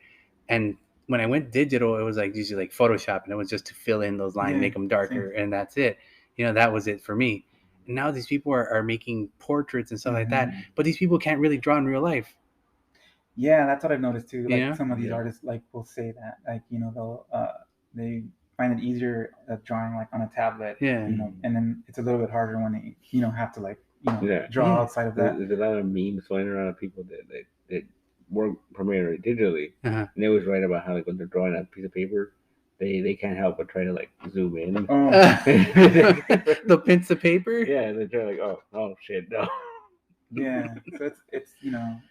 And when I went digital, it was like usually like Photoshop, and it was just to fill in those lines, Yeah, make them darker, and that's it. That was it for me. And now these people are making portraits and stuff like that, but these people can't really draw in real life. Yeah, that's what I've noticed too. Like Yeah. some of these Yeah. artists like will say that, like they'll they find it easier drawing like on a tablet, Yeah. and then it's a little bit harder when they have to like Yeah. draw Yeah. outside of that. There's a lot of memes flying around of people that work primarily digitally, Uh-huh. and they always write about how like when they're drawing on a piece of paper, they can't help but try to like zoom in. Oh, The pinch of paper. Yeah, and they try like, oh shit, no. yeah. So it's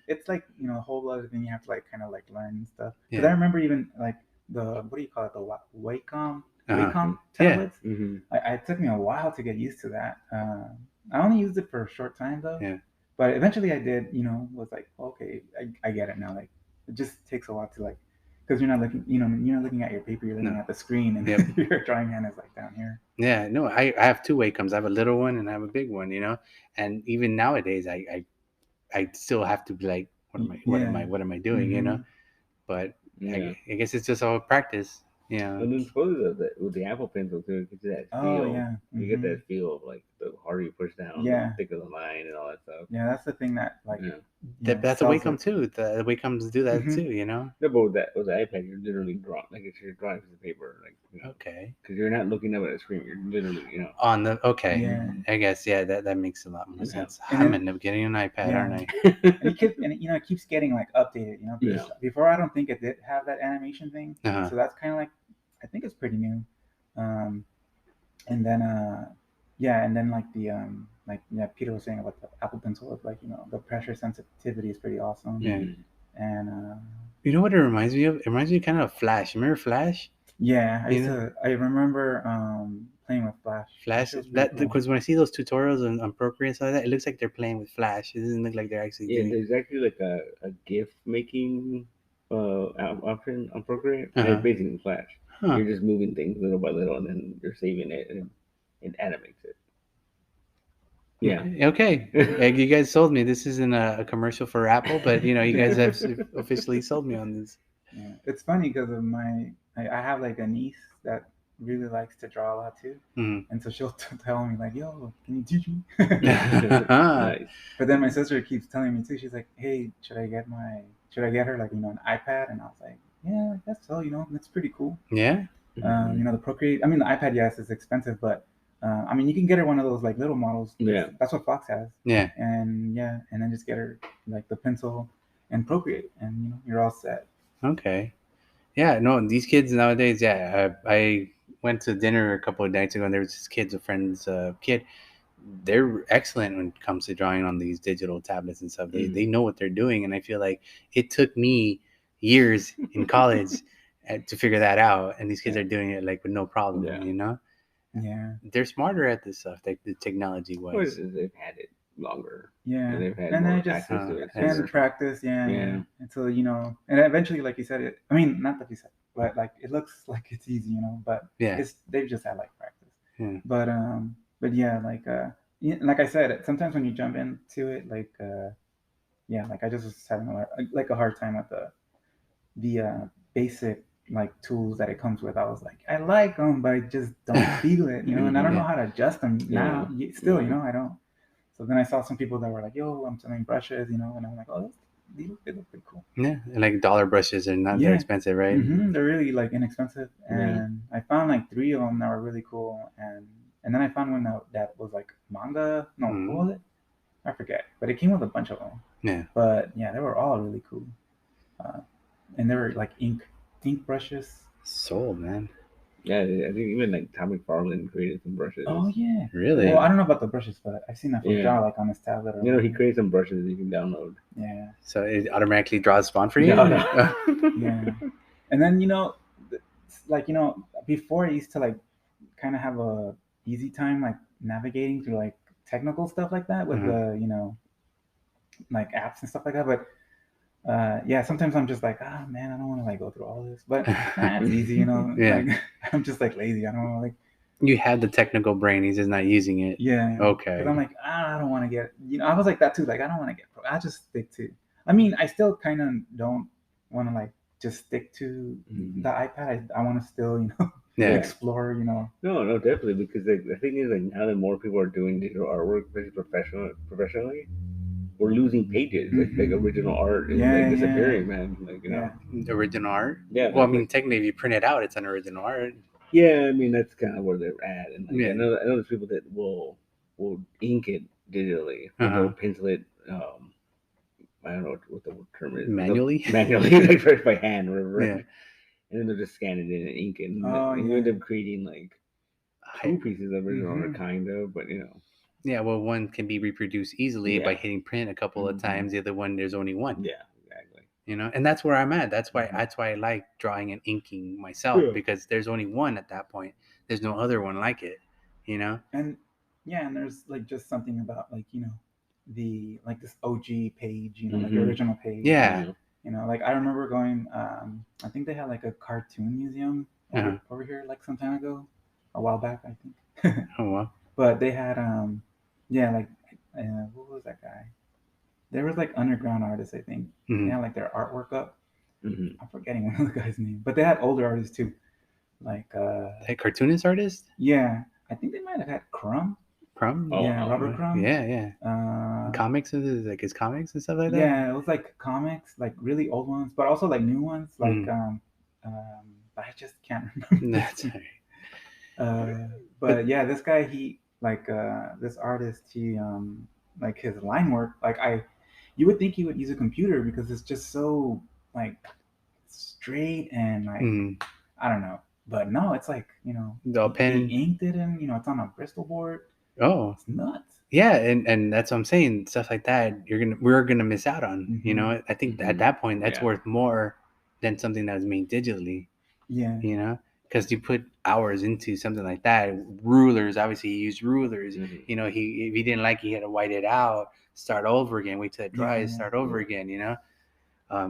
it's like a whole other thing you have to like kind of like learn and stuff. Because Yeah. I remember even like the what do you call it, the Wacom Uh-huh. tablets. Mm-hmm. It took me a while to get used to that. I only used it for a short time though. Yeah. But eventually I did. Was like, okay, I get it now. Like it just takes a while to like, because you're not looking, you're not looking at your paper. You're looking No. at the screen, and Yep. your drawing hand is like down here. Yeah, no, I have two Wacoms. I have a little one and I have a big one, and even nowadays I still have to be like, what am I doing, Mhm. But Yeah. I guess it's just all practice, And then supposedly with the Apple Pencil too, it gives you that Oh feel. yeah. You get that feel of like the harder you push down, Yeah. the thicker the line and all that stuff. Yeah, that's the thing that like Yeah. That's a sells Wacom it. too. The Wacoms do that Mhm. too, No, but with the iPad, you're literally drawing like if you're drawing piece of paper, like Okay. because you're not looking up at a screen. You're literally On the okay, Yeah. I guess that makes a lot more Yeah. sense. And I'm then- gonna end up getting an iPad, Yeah. aren't I? And it keeps getting like updated. Because before I don't think it did have that animation thing. Uh-huh. So that's kind of like I think it's pretty new. And then and then like the Peter was saying about the Apple Pencil, like the pressure sensitivity is pretty awesome. Yeah. And You know what it reminds me of? It reminds me kind of Flash. Remember Flash? yeah, I remember playing with Flash. Flash was pretty that cool. because when I see those tutorials on Procreate and stuff like that, it looks like they're playing with Flash. It doesn't look like they're actually Yeah, doing. there's actually like a GIF making option on Procreate. Uh-huh. And it's basically Flash. Huh. You're just moving things little by little, and then you're saving it, and it animates it. Yeah. Okay. You guys sold me. This isn't a commercial for Apple, but you guys have officially sold me on this. Yeah, it's funny because of I have like a niece that really likes to draw a lot too, and so she'll tell me like, "Yo, can you teach me?" Nice. But then my sister keeps telling me too. She's like, "Hey, should I get her like an iPad?" And I was like, "Yeah, I guess so. That's pretty cool." Yeah. The Procreate. I mean, the iPad, yes, is expensive, but I mean, you can get her one of those like little models. Yeah. That's what Fox has. Yeah. And then just get her like the pencil and Procreate, and you're all set. Okay. Yeah, no, these kids nowadays, I went to dinner a couple of nights ago, and there was this kid's a friend's kid. They're excellent when it comes to drawing on these digital tablets and stuff. They know what they're doing, and I feel like it took me years in college to figure that out, and these kids are doing it like with no problem, Yeah. They're smarter at this stuff, like the technology wise. They've had it longer. Yeah. And they've had And more then just access to it. and sooner. practice, yeah. Until and eventually, like you said, I mean, not like you said, but like it looks like it's easy, but they've just had like practice. Yeah. But yeah, like I said, sometimes when you jump into it, like like I just was having a hard time with the basic like tools that it comes with. I was like, I like them, but I just don't feel it, and I don't know how to adjust them now. Still, I don't. So then I saw some people that were like, "Yo, I'm selling brushes," and I'm like, "Oh, they look pretty cool." Yeah, like dollar brushes are not very expensive, right? They're really like inexpensive, and I found like 3 of them that were really cool, and then I found one that was like manga. No, what was it? I forget, but it came with a bunch of them. Yeah. But yeah, they were all really cool, and they were like ink brushes. Sold, man. Yeah, I think even like Tom McFarlane created some brushes. Oh yeah, really? Well, I don't know about the brushes, but I've seen that from Jaw, like on his tablet. Or he created some brushes you can download. Yeah. So it automatically draws spawn for you. No. Yeah, and then before I used to like kind of have a easy time like navigating through like technical stuff like that with the like apps and stuff like that, but. Sometimes I'm just like, man, I don't want to like go through all this, but it's easy, Yeah. Like, I'm just like lazy. I don't want to like. You had the technical brain. He's just not using it. Yeah. Okay. Because I'm like, I don't want to get. I was like that too. Like, I don't want to get. I just stick to. I mean, I still kind of don't want to like just stick to Mhm. the iPad. I want to still, Yeah. explore, No, definitely, because like, the thing is, like, now that more people are doing digital artwork very professionally, we're losing pages. Like original art is Yeah, like yeah. disappearing, man. Like, Yeah. Original art. Yeah, Well, I like, mean, technically, if you print it out, it's an original art. yeah. I mean, that's kind of where they're at, and like, Yeah. I know there's people that will ink it digitally, or Uh-huh. they'll pencil it. I don't know what the term is. Manually? Manually, like first by hand, or whatever. Yeah. And then they'll just scan it in and ink it, Oh, and you yeah. end up creating like two pieces of original art, Mhm. kind of, but Yeah, well, one can be reproduced easily by Yeah. hitting print a couple of Mhm. times. The other one, there's only one. yeah, exactly. And that's where I'm at. That's why Mhm. I like drawing and inking myself, Yeah. because there's only one at that point. There's no other one like it. And yeah, and there's like just something about like the like this OG page, like the Mhm. original page. Yeah. Like I remember going. I think they had like a cartoon museum Uh-huh. over here like some time ago, a while back I think. Oh well. But they had yeah, like what was that guy? There was like underground artists, I think. They Mhm. had like their artwork up. Mhm. I'm forgetting one of the guy's name, but they had older artists too. Like That cartoonist artist yeah, I think they might have had Crumb. Crumb. Oh, Yeah, Robert Crumb. Yeah. Uh, Comics, like his comics and stuff like that. yeah, it was like comics, like really old ones, but also like new ones. Like but I just can't remember. That's all right. But yeah, this guy, he like this artist, he like his line work, like you would think he would use a computer because it's just so like straight and like Mhm. I don't know, but no, it's like The he pen. inked it and it's on a Bristol board. Oh. It's nuts. Yeah, and that's what I'm saying. Stuff like that, we're gonna miss out on. Mhm. I think at Mhm. that point, that's Yeah. worth more than something that was made digitally. Yeah. Because you put hours into something like that. Rulers, obviously, he used rulers. Mhm. He if he didn't like it, he had to white it out, start over again, wait till it dries, Yeah. start over Yeah. again.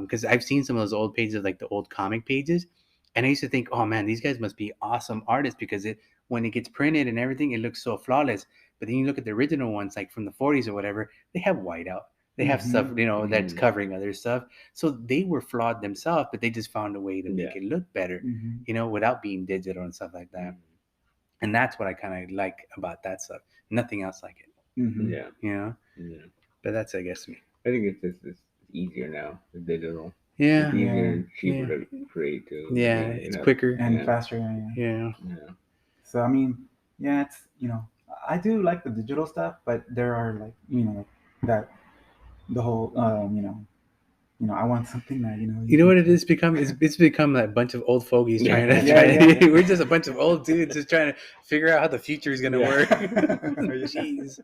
Because I've seen some of those old pages, like the old comic pages, and I used to think, oh man, these guys must be awesome artists because when it gets printed and everything, it looks so flawless. But then you look at the original ones, like from the 40s or whatever, they have whiteout. They have stuff, that's Mhm. covering other stuff. So they were flawed themselves, but they just found a way to make Yeah. it look better, Mhm. without being digital and stuff like that. And that's what I kind of like about that stuff. Nothing else like it, Mhm. Yeah. Yeah. But that's, I guess, me. I think it's easier now, the digital. Yeah. It's easier Yeah. and cheaper Yeah. to create too. Yeah. It's quicker. And Yeah. faster. Yeah. Yeah. Yeah. So I mean, yeah, it's I do like the digital stuff, but there are like like that the whole I want something that You know what it is become? It's become a bunch of old fogies trying to. Yeah. We're just a bunch of old dudes just trying to figure out how the future is gonna Yeah. work. Yeah. Jeez.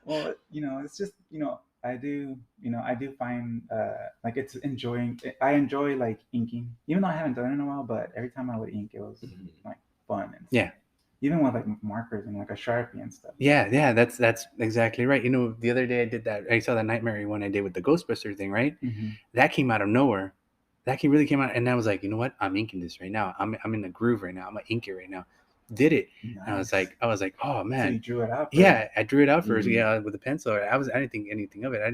Well, it's just I do find like it's enjoying. I enjoy like inking, even though I haven't done it in a while. But every time I would ink, it was Mhm. like fun and Yeah. even with like markers and like a Sharpie and stuff. Yeah. That's exactly right. The other day I did that. I saw that Nightmare one I did with the Ghostbuster thing, right? Mm-hmm. That came out of nowhere. Really came out, and I was like, you know what? I'm inking this right now. I'm in the groove right now. I'm gonna ink it right now. Did it? Nice. And I was like, oh man. So you drew it out. Yeah, I drew it out first. Mhm. Yeah, with a pencil. I didn't think anything of it. I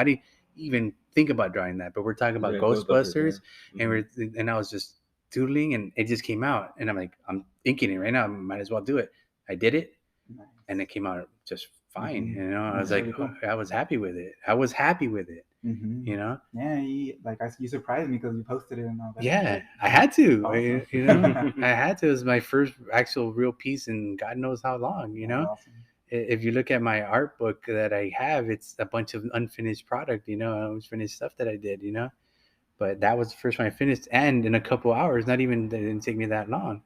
didn't even think about drawing that. But we're talking about Yeah, Ghostbusters, yeah. and I was just doodling, and it just came out. And I'm like, I'm inking it right now. I might as well do it. I did it, Nice. and it came out just fine. Mhm. I was That's like, really cool. I was happy with it. I was happy with it. Mm-hmm. Yeah, you surprised me because you posted it and all that. Yeah, I had to. Awesome. I had to. It was my first actual real piece in God knows how long. That's awesome. If you look at my art book that I have, it's a bunch of unfinished product, unfinished stuff that I did, but that was the first one I finished, and in a couple hours. Not even, it didn't take me that long.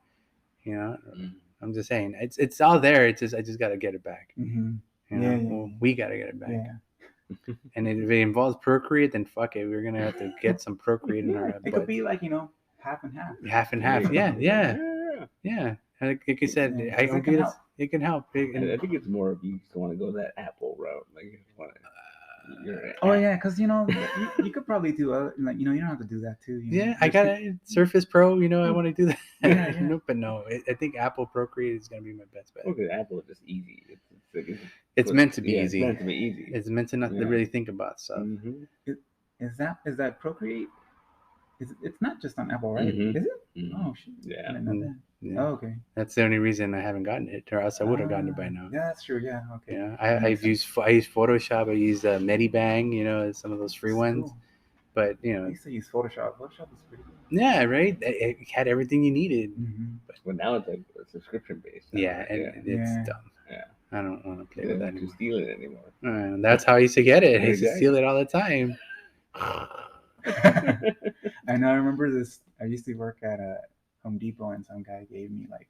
Mhm. I'm just saying, it's all there. It's just, I just got to get it back. Mm-hmm. Well, we got to get it back. Yeah. And if it involves Procreate, then fuck it, we're gonna have to get some Procreate in our It could be like half and half. half and half. Yeah. Like I said, Yeah, I 'cause don't it can get it. help. It can help. I think it's more of you just want to go that Apple route. Like you just want to. Oh yeah, because you could probably do like you don't have to do that too. Yeah, I got it. Surface Pro. I want to do that. Yeah. Nope, but no, I think Apple Procreate is gonna be my best bet. Okay, Apple is just easy. It's meant to be easy. It's meant to be easy. It's meant to not to really think about stuff. Mm-hmm. Is that Procreate? It's not just on Apple, right? Mhm. Is it? Mhm. Oh shit! I Yeah. didn't know Mm, that. yeah. Oh, okay. That's the only reason I haven't gotten it, or else I would have gotten it by Ah, now. yeah, that's true. Yeah, okay. Yeah, That makes I've sense. used Photoshop. I use Medibang, some of those free It's ones. cool. But I used to use Photoshop. Photoshop is pretty good. yeah, right. It had everything you needed. Mm-hmm. But now it's like a subscription based. Yeah, Right? and Yeah. it's Yeah. dumb. Yeah. I don't want to play You with don't that have to anymore. steal it anymore. That's how I used to get it. I used to Exactly. steal it all the time. I know. I remember this. I used to work at a Home Depot, and some guy gave me like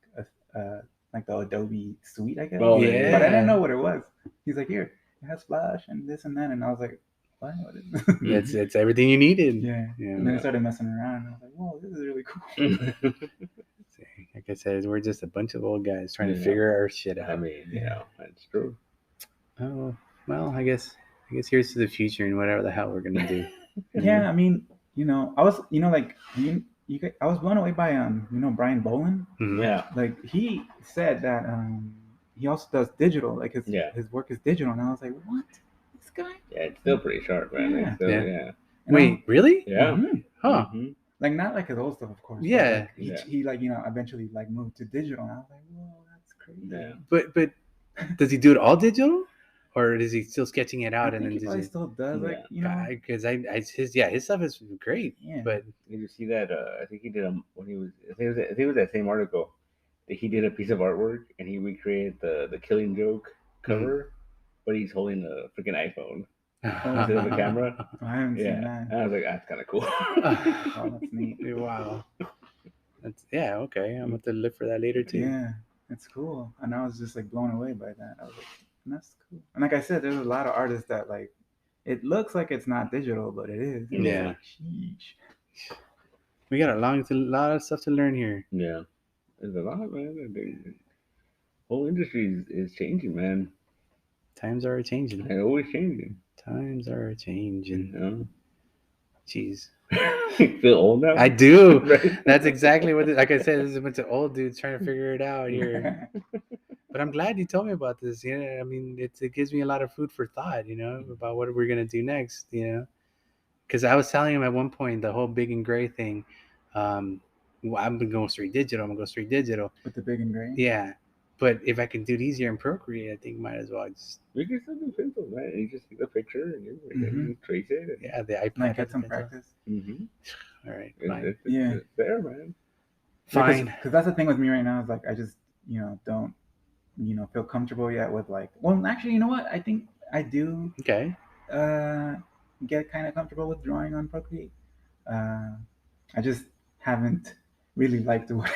the Adobe suite, I guess. Oh Yeah. But I didn't know what it was. He's like, "Here, it has Flash and this and that," and I was like, "What? What is this?" It's everything you needed. Yeah. Yeah. And then I started messing around, and I was like, "Whoa, this is really cool." Like I said, we're just a bunch of old guys trying to Yeah. figure our shit I out. mean, Yeah. that's true. Oh well, I guess here's to the future and whatever the hell we're gonna do. Yeah, I mean, I was, like I was blown away by Brian Boland. Mhm. Yeah. Like he said that he also does digital, like Yeah. his work is digital, and I was like, what? This guy? Yeah, it's still pretty sharp, man. Yeah. It's still, Yeah. yeah. And Wait, really? Yeah. Mhm. Huh? Mhm. like not like his old stuff, of course. Yeah. But like Yeah. he like eventually like moved to digital, and I was like, whoa, that's crazy. Yeah. But does he do it all digital, or is he still sketching it I out and think then he probably still does, like Yeah. Because his stuff is great. Yeah. But Did you see that? I think he did when he was. I think it was that same article that he did a piece of artwork and he recreated the Killing Joke cover, but he's holding a freaking iPhone instead of a camera. I haven't seen Yeah, that. and I was like, that's kind of cool. Oh, that's neat. Wow. That's okay. I'm going to look for that later too. Yeah, it's cool. And I was just like blown away by that. I was like, that's cool. And like I said, there's a lot of artists that like it looks like it's not digital, but it is. And Yeah. it's like, sheesh. We got a lot of stuff to learn here. Yeah, there's a lot, man. The whole industry is changing, man. Times are changing. And always changing. Times are changing. You know? Jeez. Feel old now? I do. Right? That's exactly what. Like I said, this is a bunch of old dudes trying to figure it out here. But I'm glad you told me about this. I mean, it gives me a lot of food for thought. About what we're gonna do next. Because I was telling him at one point the whole big and gray thing. Well, I'm gonna go straight digital. I'm gonna go straight digital. With the big and gray. Yeah, but if I can do it easier in Procreate, I think might as well just. We can still do pencil, man. You just take a picture and you trace it. Yeah, the iPad. Like get has some pencil. practice. Mm-hmm. All right, fine. Yeah. It's there, man. Fine. Because that's the thing with me right now is like I just don't feel comfortable yet with like. Well, actually, you know what? I think I do Okay. get kind of comfortable with drawing on Procreate. I just haven't really liked what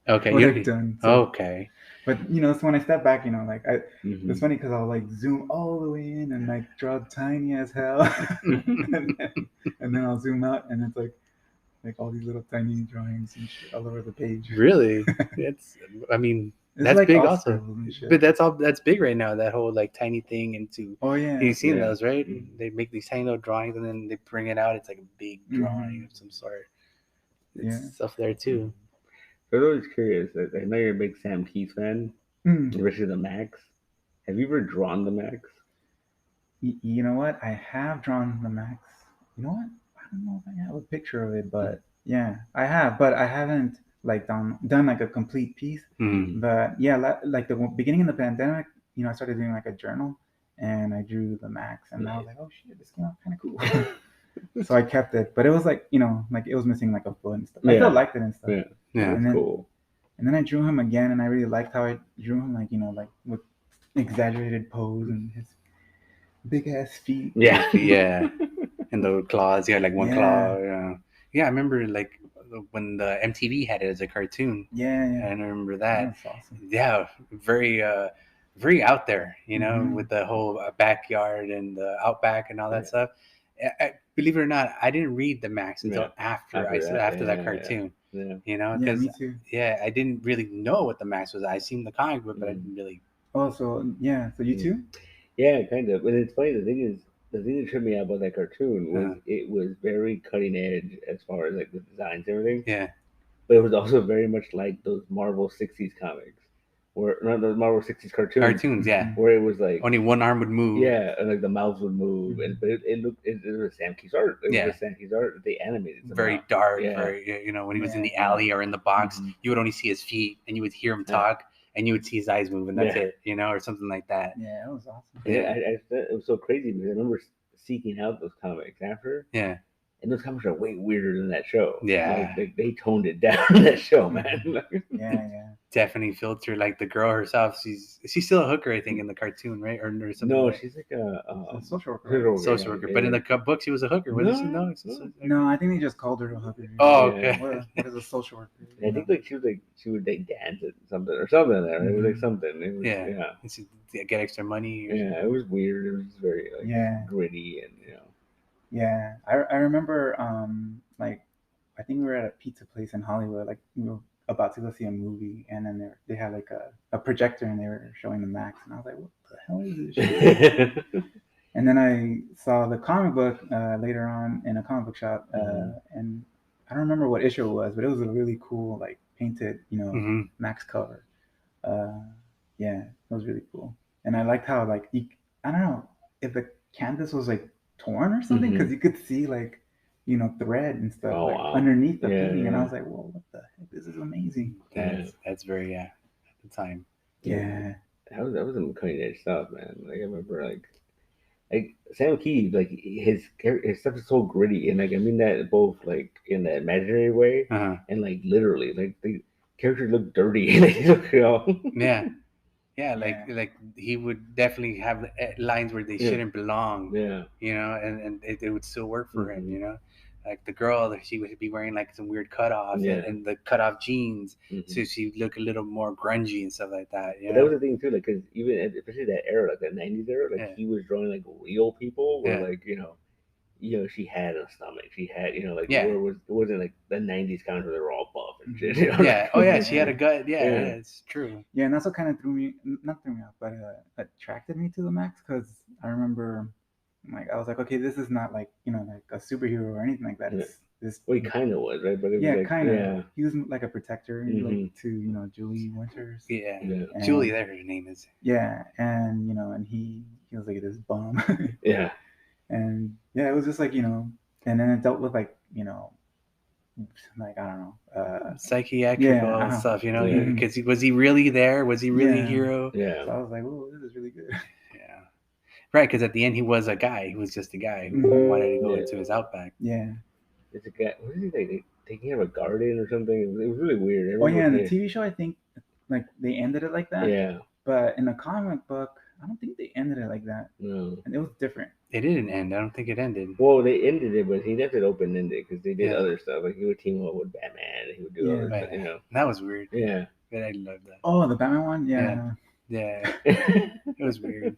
Okay. I've done. So, Okay. but so when I step back, like Mm-hmm. it's funny because I'll like zoom all the way in and like draw tiny as hell, and then I'll zoom out and it's like all these little tiny drawings and shit all over the page. Really? It's. I mean, It's that's like big all also. scribbles and shit. But that's big right now. That whole like tiny thing into. Oh yeah. You've seen Yeah. those, right? Mhm. They make these tiny little drawings and then they bring it out. It's like a big drawing of some sort. It's Yeah. stuff there too. I was always curious. I know you're a big Sam Keith fan, Mm. especially the Max. Have you ever drawn the Max? You know what? I have drawn the Max. You know what? I don't know if I have a picture of it, but yeah, I have. But I haven't like done like a complete piece. Mm. But yeah, like the beginning of the pandemic, I started doing like a journal, and I drew the Max, and I was like, oh shit, this came out kind of cool. So I kept it, but it was like like it was missing like a foot and stuff. I still liked it and stuff. Yeah, Yeah. that's And then- cool. And then I drew him again, and I really liked how I drew him, like like with exaggerated pose and his big ass feet. Yeah, Yeah. And the claws, yeah, like one Yeah. claw. Yeah, I remember like when the MTV had it as a cartoon. Yeah, yeah. I remember that. That's awesome. Yeah, very very out there, Mhm. with the whole backyard and the outback and all that Yeah. stuff. Believe it or not, I didn't read the Max until Yeah. after After that, that yeah, cartoon. Yeah. Yeah, Because me too. I didn't really know what the Max was. I seen the comic book, but I didn't really. Oh, so yeah, so you too? Yeah, kind of. But it's funny. The thing that tripped me out about that cartoon was it was very cutting edge as far as like the designs and everything. Yeah. But it was also very much like those Marvel '60s comics, where not the Marvel 60s cartoons, yeah. where it was like Only one arm would move. yeah, and like the mouths would move, and but it looked it was Sam Keith's art. It Yeah. was Sam Keith's art. They animated somehow. Very dark, Yeah. very, you know, when he was in the Yeah. alley or in the box, Mhm. you would only see his feet and you would hear him Yeah. talk and you would see his eyes move and that's Yeah. it, you know, or something like that. Yeah, it was awesome. Yeah, it was so crazy because I remember seeking out those comics after. Yeah. And those comics are way weirder than that show. Yeah. Like they toned it down in that show, man. Yeah. Definitely filter like the girl herself. She's still a hooker, I think, in the cartoon, right? Or something. No, like she's like A social worker. social worker. But in the book, she was a hooker. Was she? No, No, I think they just called her a hooker. Oh, Yeah. okay. What is a social worker? I think like she would like dance at something or something. There, it was like something. It was, Yeah. yeah. And she get extra money. Yeah, it was weird. It was just very like Yeah. gritty and Yeah, I remember like I think we were at a pizza place in Hollywood. Like we were about to go see a movie, and then they had like a projector, and they were showing the Max, and I was like, "What the hell is this shit?" And then I saw the comic book later on in a comic book shop, and I don't remember what issue it was, but it was a really cool like painted, Max cover. Yeah, it was really cool, and I liked how like I don't know if the canvas was like torn or something because you could see like thread and stuff underneath the painting, and I was like, "Whoa, what the heck? This is amazing." That's very at the time. Yeah, that was some cutting edge stuff, man. Like I remember like Sam Keith, like his stuff is so gritty, and like I mean that both like in the imaginary way and like literally, like the characters look dirty. They look, Yeah, like he would definitely have lines where they shouldn't belong. Yeah, and it would still work for him. Like the girl, she would be wearing like some weird cutoffs and the cutoff jeans, so she'd look a little more grungy and stuff like that. But that was the thing too, like because even especially that era, like that '90s era, like he was drawing like real people, where like she had a stomach, she had where it wasn't like the '90s comics where they were all buff and shit. Yeah, she had a gut. Yeah, it's true. Yeah, and that's what kind of not threw me off, but attracted me to the Max because I remember. Like I was like, okay, this is not like like a superhero or anything like that. It's this. Well, he kind of was, right? But it was like, kind of. Yeah. He was like a protector, like to Julie Winters. Yeah. Julie, there her name is. Yeah, and and he was like this bum. Yeah. And it was just like and then it dealt with like like I don't know, psychiatrical stuff. Because was he really there? Was he really a hero? Yeah. So I was like, oh, this is really good. Yeah. Right, because at the end he was a guy. He was just a guy who wanted to go into his outback. Yeah. It's a guy. What is he like? Taking care of a garden or something? It was really weird. Oh yeah, in the TV show, I think like they ended it like that. Yeah. But in the comic book, I don't think they ended it like that. No. And it was different. It didn't end. I don't think it ended. Well, they ended it, but he left it open ended because they did other stuff. Like he would team up with Batman, and he would do other stuff. That was weird. Yeah. But I love that. Oh, the Batman one. Yeah. It was weird.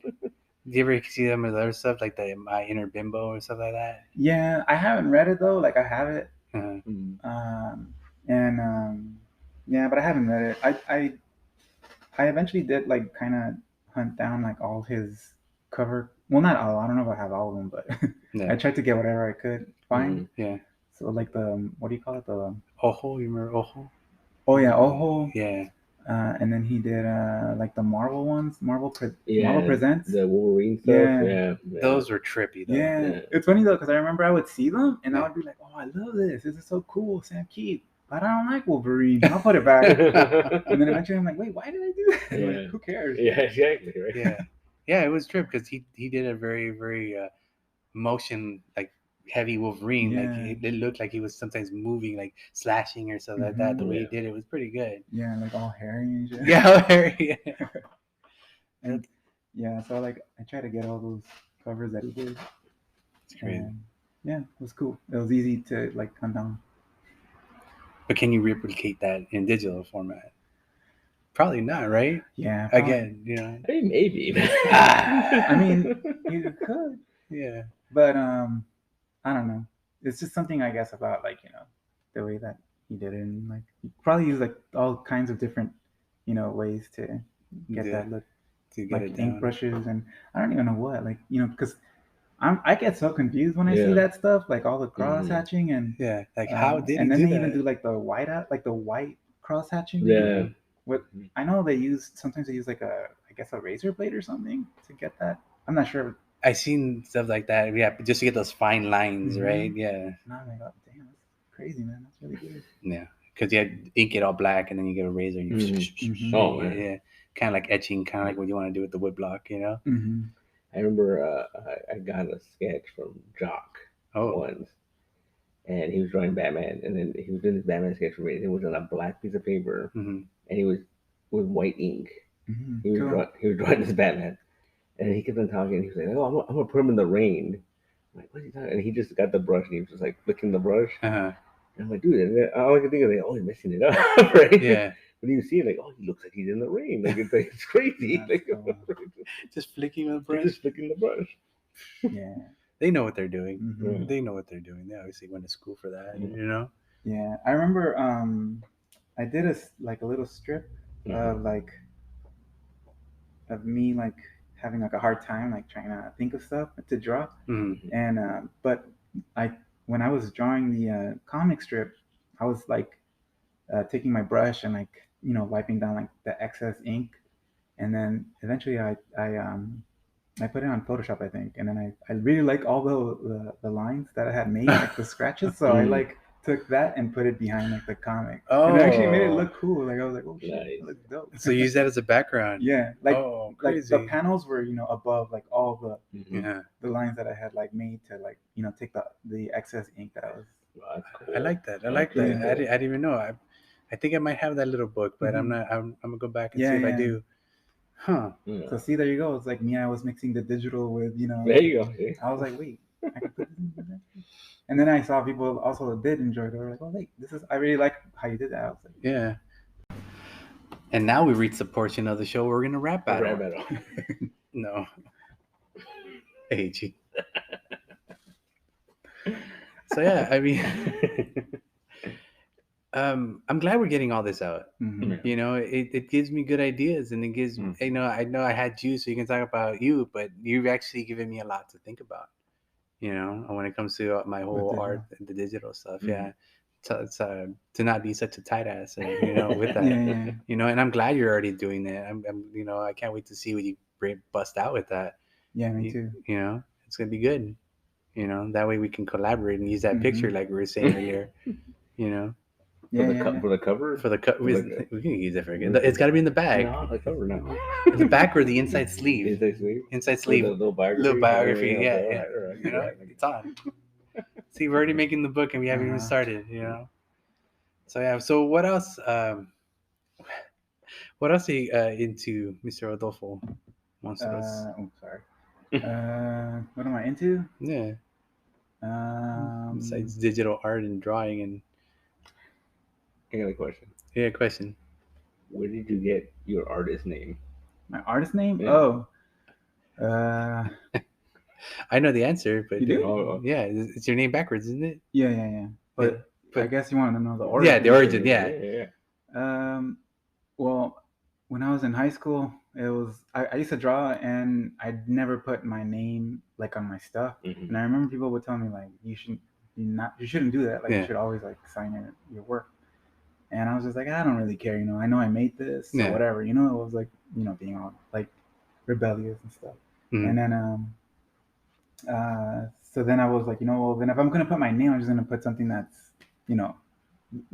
Did you ever see them with other stuff like the My Inner Bimbo or stuff like that? Yeah, I haven't read it though. Like I have it, but I haven't read it. I eventually did like kind of hunt down like all his cover. Well, not all. I don't know if I have all of them, but I tried to get whatever I could find. Yeah. So like the what do you call it? The Ojo. You remember Ojo? Oh yeah, Ojo. Yeah. And then he did like the Marvel ones, Marvel Presents, the Wolverine stuff. Yeah. Those were trippy though. Yeah. It's funny though because I remember I would see them and I would be like, "Oh, I love this. This is so cool, Sam Keith." But I don't like Wolverine. I'll put it back. And then eventually I'm like, "Wait, why did I do that? Like, who cares?" Yeah, exactly. Right. Yeah. It was trip because he did a very very motion like heavy Wolverine. Like it looked like he was sometimes moving, like slashing or something like that. The way he did it was pretty good. Yeah, like all hairy and shit. Yeah, all hairy. And so like I tried to get all those covers that he did. It's great. Yeah, it was cool. It was easy to like hunt down. But can you replicate that in digital format? Probably not, right? Yeah. Probably. Again, I mean, maybe. I mean, you could. Yeah. But I don't know. It's just something I guess about like the way that he did it, and like he probably used like all kinds of different ways to get that look, to get like it ink down. brushes, and I don't even know what because I get so confused when I see that stuff, like all the cross hatching and like how did and he then do they that? even do like the white cross hatching. Yeah. What I know sometimes they use like I guess a razor blade or something to get that. I'm not sure. I seen stuff like that. Yeah, just to get those fine lines, Mhm. right? Yeah, And I'm like, oh, damn, that's crazy, man. That's really good. yeah. Because you ink it all black, and then you get a razor. And you Mhm. Oh man, yeah, kind of like etching, kind of like what you want to do with the wood block, you know. Mm-hmm. I remember I got a sketch from Jock Oh, once, and he was drawing Batman, and then he was doing this Batman sketch for me. And it was on a black piece of paper, mm-hmm. and he was with white ink. Mm-hmm. He was Cool. he was drawing this Batman, and he kept on talking. He was like, "Oh, I'm gonna put him in the rain." I'm like, "What's he talking?" And he just got the brush, and he was just like flicking the brush. Uh-huh. And I'm like, "Dude," and all I can think of is, like, "Oh, he's messing it up, right?" Yeah, But you see it, like, "Oh, he looks like he's in the rain. Like it's crazy. That's Like cool. just flicking with a he's brush. just flicking the brush." Yeah. They know what they're doing. Mhm. They know what they're doing. They obviously went to school for that, Yeah. you know. Yeah. I remember I did a little strip of like of me like having like a hard time like trying to think of stuff to draw. Mm-hmm. And but I when I was drawing the comic strip, I was like taking my brush and like wiping down like the excess ink, and then eventually I put it on Photoshop, I think, and then I really like all the lines that I had made, like the scratches. So I like took that and put it behind like the comic, and it actually made it look cool. Like I was like, oh shit, Nice. that looks dope. So use that as a background. Yeah, like Oh, like crazy. the panels were above like all Yeah, the lines that I had like made to like take the excess ink that I was. Wow, that's cool. I like that. I That's like really that. cool. I didn't even know. I think I might have that little book, but I'm Mhm. not. I'm gonna go back and Yeah, see if I yeah. do. Huh. Yeah. So see, there you go. It's like me. I was mixing the digital with There you go. See? I was like, wait, I can put this in there. And then I saw people also did enjoy it. They were like, oh wait, I really like how you did that. I was like, Yeah. And now we reach the portion of the show where we're gonna rap battle. Rap battle. No. I hate you. So yeah, I mean, I'm glad we're getting all this out. mm-hmm. Yeah. You know, it gives me good ideas, and it gives I know I had you, so you can talk about you, but you've actually given me a lot to think about. You know, when it comes to my whole digital. art, the digital stuff, Mhm. yeah. To not be such a tight ass, with that, Yeah, yeah. and I'm glad you're already doing that. I'm I can't wait to see what you bust out with that. Yeah, me too. It's gonna be good. That way we can collaborate and use that Mhm. picture like we were saying earlier. Yeah, For the cover? For the we can use it for again. It's got to be in the bag. No, the cover now. The back or the inside sleeve. Inside sleeve? Inside sleeve. The little biography. Little biography. Okay, Yeah, all yeah. right, all right. It's on. See, we're already making the book and we haven't even Uh-huh. started. So yeah. So what else? What else are you into, Mr. Rodolfo Monstros? Sorry. What am I into? Yeah. Besides digital art and drawing and I got a question. yeah, question. Where did you get your artist name? My artist name? Yeah. Oh. I know the answer, but You do? Oh, yeah, it's your name backwards, isn't it? Yeah. But I guess you want to know the origin. Yeah, the origin. Yeah. Well, when I was in high school, it was I used to draw, and I'd never put my name like on my stuff. Mhm. And I remember people would tell me like, you shouldn't do that. Like Yeah. you should always like sign your work. And I was just like, I don't really care. I know I made this, so Yeah. whatever. It was like being all like rebellious and stuff. Mhm. And then so then I was like, well, then if I'm gonna put my name, I'm just gonna put something that's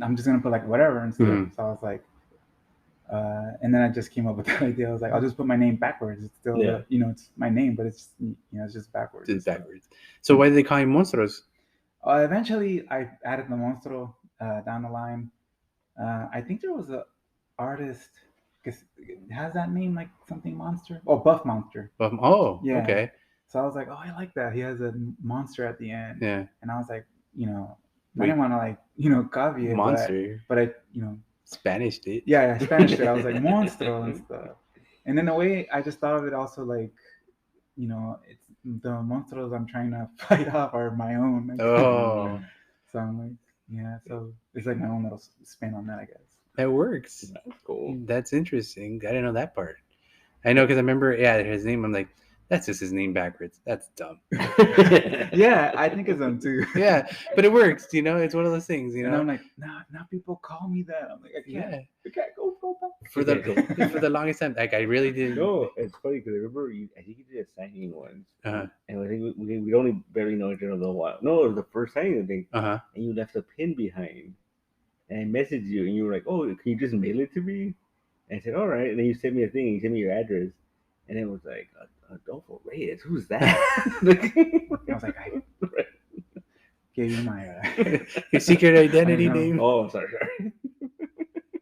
I'm just gonna put like whatever and stuff. Mhm. So I was like, and then I just came up with that idea. I was like, I'll just put my name backwards. It's still, it's my name, but it's it's just backwards. Just backwards. So why do they call you Monstros? Eventually, I added the Monstro down the line. I think there was a artist. Has that name like something monster? Oh, Buff Monster. Oh, yeah. Okay. So I was like, oh, I like that. He has a monster at the end. Yeah. And I was like, I didn't want to like copy it. Monster. But I Spanished it. Yeah, I Spanished it. I was like monstro and stuff. And in a way, I just thought of it also like, it's the monstros I'm trying to fight off are my own. Oh. So I'm like, yeah. So it's like my own little spin on that, I guess. That works. That's cool. That's interesting. I didn't know that part. I know because I remember, his name. I'm like, That's just his name backwards. That's dumb. Yeah, I think it's them too. Yeah, but it works. It's one of those things. And I'm like, nah, now people call me that. I'm like, I Yeah. can't go for that. For the longest time, like I really didn't. No, it's funny because I remember I think you did a signing once, Uh-huh. and I think we only barely know each other a little while. No, it was the first signing I think, Uh-huh. and you left a pin behind, and I messaged you, and you were like, "Oh, can you just mail it to me?" And I said, "All right," and then you sent me a thing, you sent me your address, and it was like, Adolfo Reyes, who's that? I was like, I gave you my Your secret identity I know. name. Oh, sorry.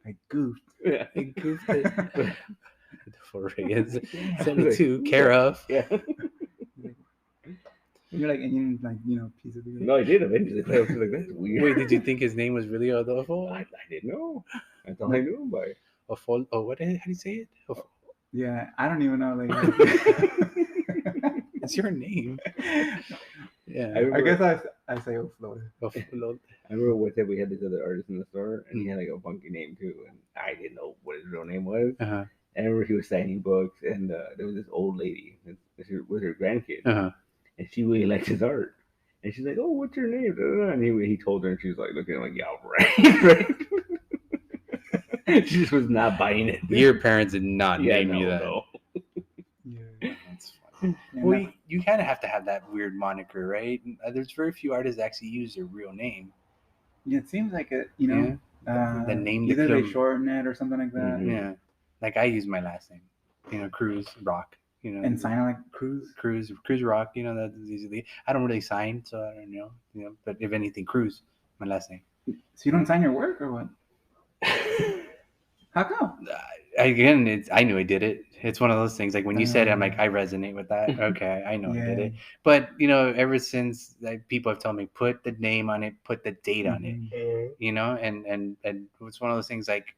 I goofed. Yeah. I goofed it. For Reyes. Damn. 72, care of. Yeah. You're like, and you like, piece of No, I did eventually. I was like, that's weird. Wait, did you think his name was really Adolfo? I didn't know. That's all I knew him by. How do you say it? Yeah, I don't even know. Like, It's your name. Yeah. I guess I say Ofloda. I remember one time we had this other artist in the store, and he had like a funky name too, and I didn't know what his real name was. Uh-huh. I remember he was signing books, and there was this old lady with her grandkid, Uh-huh. and she really liked his art. And she's like, "Oh, what's your name?" And he told her, and she was like looking at him like, "Yeah, right." She just was not buying it. Your parents did not name you that. No. Yeah. That's funny. Well, you kind of have to have that weird moniker, right? There's very few artists that actually use their real name. Yeah, it seems like it. The name either that they comes- shorten it or something like that, Mhm. Yeah, like I use my last name. Cruz Rock. and sign it like Cruz. Cruz Rock. That's easily. I don't really sign, so I don't know. But if anything, Cruz, my last name. So you don't sign your work or what? How come? Again, I knew I did it. It's one of those things. Like when you said it, I'm like, I resonate with that. Okay, I know I did it. But ever since people have told me, put the name on it, put the date on it. And it's one of those things. Like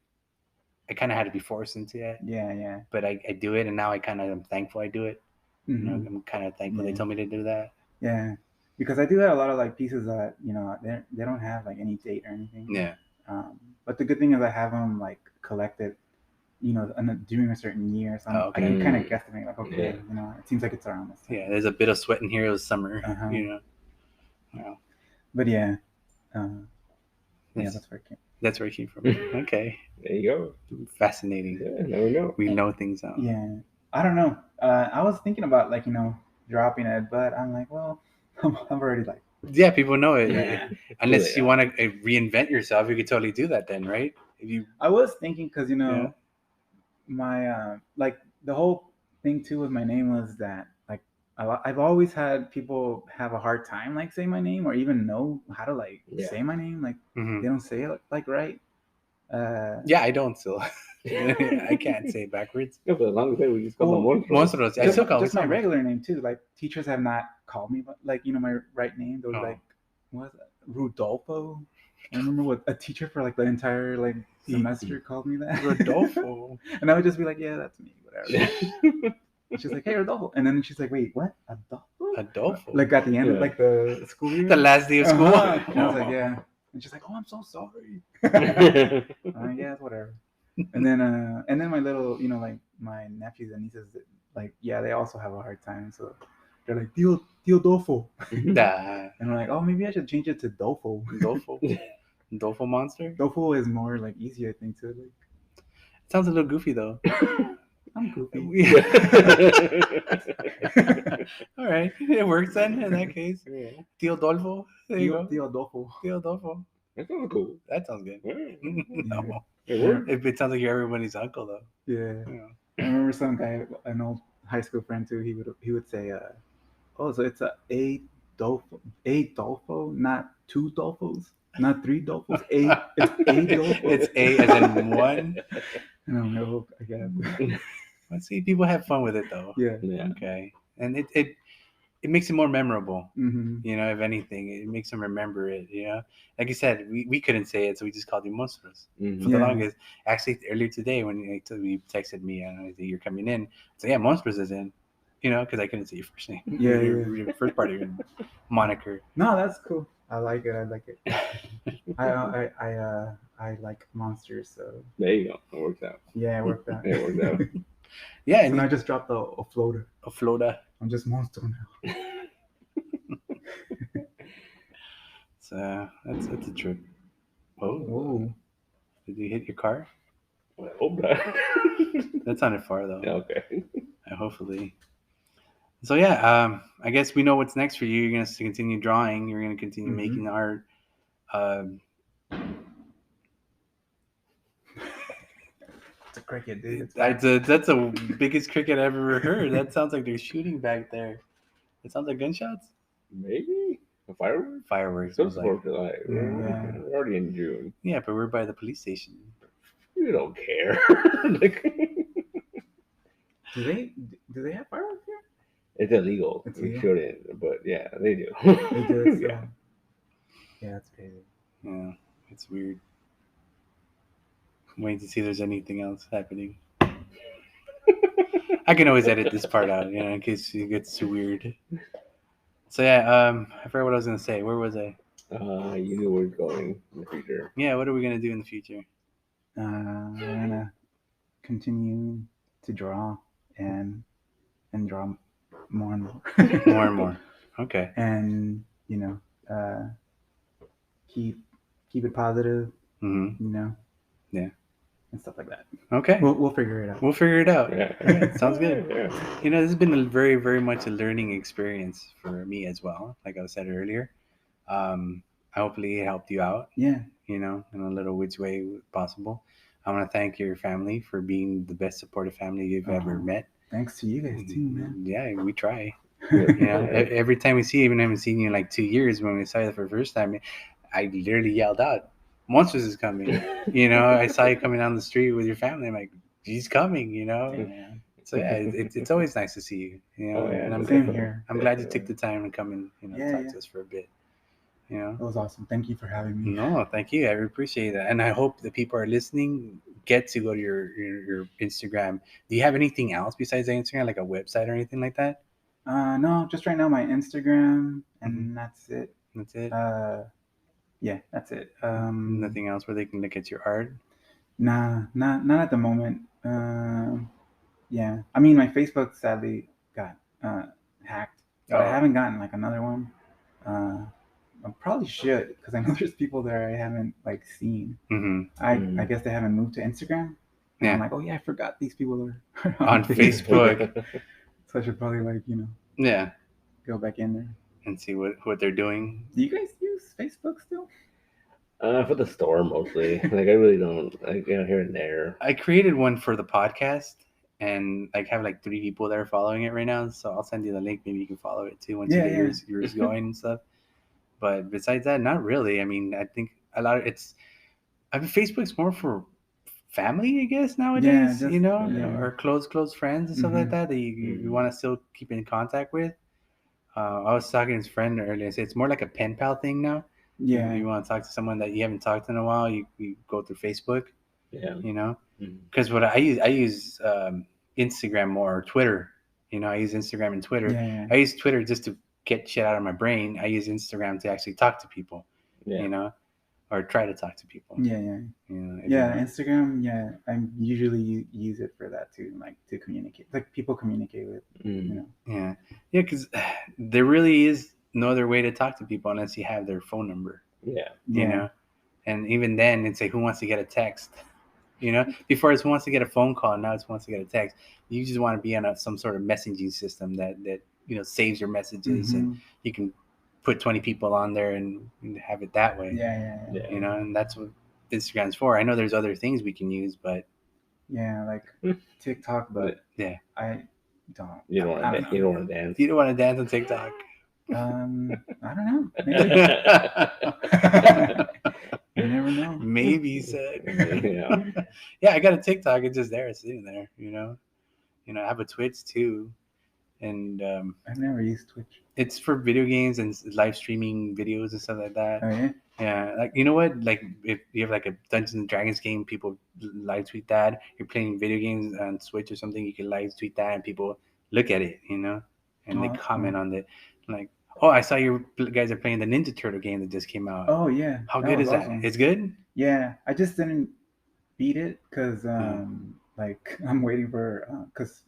I kind of had to be forced into it. Yeah. But I do it, and now I kind of am thankful I do it. Mhm. I'm kind of thankful they told me to do that. Yeah, because I do have a lot of like pieces that they don't have like any date or anything. Yeah. But the good thing is I have them like collected, during a certain year, so I can kind of guesstimate like, okay, it seems like it's around this time. Yeah, there's a bit of sweat in here. It was summer. Uh-huh. Wow. But yeah, that's where it came. That's where it came from. Okay. There you go. Fascinating. Yeah, never know. We know things now. Yeah, I don't know. I was thinking about like dropping it, but I'm like, well, I'm already like. Yeah, people know it. Yeah. Unless you want to reinvent yourself, you could totally do that then, right? I was thinking because my like the whole thing too with my name was that like I've always had people have a hard time like saying my name or even know how to like say my name, like they don't say it like right. Yeah, I don't still. I can't say it backwards. Yeah, for the longest time we just call them Monstros. I still call just my regular name too. Like teachers have not called me, but like my right name. They was like, what was that? Rodolfo. I remember what a teacher for like the entire like semester called me that. Rodolfo. And I would just be like, yeah, that's me, whatever. And she's like, hey, Rodolfo. And then she's like, wait, what? Adolfo? Like at the end of like the school year? The last day of school? And I was like, yeah. And she's like, oh, I'm so sorry. Yeah, whatever. And then my little, like my nephews and nieces, like, yeah, they also have a hard time. So they're like, Tio Dolfo. And I'm like, oh, maybe I should change it to Dolfo. Dolfo Monster? Dolfo is more like easy, I think, to like. It sounds a little goofy though. I'm goofy. All right, it works then in that case. Tio Dolfo. There you go. Tio Dolfo. Tio Dolfo. That sounds cool. That sounds good. No. Yeah. It sounds like you're everybody's uncle though. Yeah. I remember some guy, an old high school friend too. He would say, "Oh, so it's a Dolfo, not two Dolfos, not three Dolfos. It's a Dolfo. It's A as in one." I don't know. I guess. Let's see. People have fun with it though. Yeah. Okay, and it makes it more memorable. Mm-hmm. If anything, it makes them remember it. Like you said, we couldn't say it, so we just called you Monstros for the longest. Actually, earlier today when you texted me, you're coming in, so yeah, Monstros is in. Because I couldn't say your first name. Yeah, your first part of your moniker. No, that's cool. I like it. I like monsters, so there you go. It works out. Yeah, it worked out. It worked out. Yeah, So and now I just dropped the offloader. Ofloda. I'm just monster now. So that's a trip. Whoa. Whoa. Did you hit your car? I hope not. That sounded far though. Okay. Hopefully. So yeah, I guess we know what's next for you. You're gonna continue drawing. You're gonna continue making art. Um, It's a cricket, dude. It's that's the biggest cricket I've ever heard. That sounds like they're shooting back there. It sounds like gunshots. Maybe a fireworks. Fireworks. Still Was like, 4th of July. Yeah. We're already in June. yeah, but we're by the police station. You don't care. Like, do they have fireworks here? it's illegal. It's We illegal? shouldn't, but yeah, they do. They do it. So. Yeah. Yeah, that's crazy. Yeah, it's weird. I'm waiting to see if there's anything else happening. I can always edit this part out, in case it gets too weird. So yeah, I forgot what I was gonna say. Where was I? You knew where it's going in the future. Yeah, what are we gonna do in the future? I'm gonna continue to draw and draw more and more. More and more. Okay. And keep it positive. Mm-hmm. Yeah, and stuff like that. Okay. We'll figure it out. We'll figure it out. Yeah. Yeah, sounds good. Yeah. This has been a very, very much a learning experience for me as well. Like I said earlier, hopefully it helped you out. Yeah. In a little which way possible. I want to thank your family for being the best supportive family you've ever met. Thanks to you guys too, man. Yeah, we try. Every time we see you, even haven't seen you in like 2 years. When we saw you for the first time, I literally yelled out, "Monstros is coming!" I saw you coming down the street with your family. I'm like, "He's coming!" Yeah. So yeah, it's always nice to see you. And I'm Same here. I'm glad you took the time to come and talk to us for a bit. It was awesome. Thank you for having me. No, thank you. I appreciate that, and I hope the people are listening get to go to your Instagram. Do you have anything else besides the Instagram, like a website or anything like that? No, just right now my Instagram, and that's it. That's it. Yeah, that's it. Nothing else where they can look at your art. Nah, not at the moment. Yeah, I mean my Facebook sadly got hacked, but I haven't gotten like another one. I probably should, because I know there's people there I haven't like seen. I guess they haven't moved to Instagram. And I'm like, oh yeah, I forgot these people are on Facebook. So I should probably go back in there and see what they're doing. Do you guys use Facebook still? For the store mostly. Like I really don't. Like here and there. I created one for the podcast, and have like 3 people that are following it right now. So I'll send you the link. Maybe you can follow it too once you get yours going and stuff. But besides that, not really. I mean, I think a lot of Facebook's more for family, I guess, nowadays, or close friends and stuff like that you want to still keep in contact with. I was talking to his friend earlier. I said it's more like a pen pal thing now. Yeah. You want to talk to someone that you haven't talked to in a while, you go through Facebook. Yeah. Because what I use Instagram more, or Twitter. I use Instagram and Twitter. Yeah. I use Twitter just to get shit out of my brain. I use Instagram to actually talk to people. Yeah. Or try to talk to people. Yeah. Instagram. Yeah, I usually use it for that too, like to communicate, like people communicate with. Yeah, because there really is no other way to talk to people unless you have their phone number. Yeah. And even then, it's like, who wants to get a text? Before it's who wants to get a phone call. Now it's who wants to get a text. You just want to be on some sort of messaging system that saves your messages, and you can put 20 people on there and have it that way. Yeah. And that's what Instagram's for. I know there's other things we can use, but like TikTok, but yeah, I don't. You don't want to dance. You don't want to dance on TikTok. I don't know. Maybe. You never know. Maybe he said. Yeah, I got a TikTok. It's just there, it's sitting there. I have a Twitch too, and I've never used Twitch. It's for video games and live streaming videos and stuff like that. Oh yeah. Yeah, like you know what? Like if you have like a Dungeons and Dragons game, people live tweet that. You're playing video games on Switch or something, you can live tweet that, and people look at it, and they comment on it. Like, oh, I saw you guys are playing the Ninja Turtle game that just came out. Oh yeah. How good is that? It's good. Yeah, I just didn't beat it because like I'm waiting for because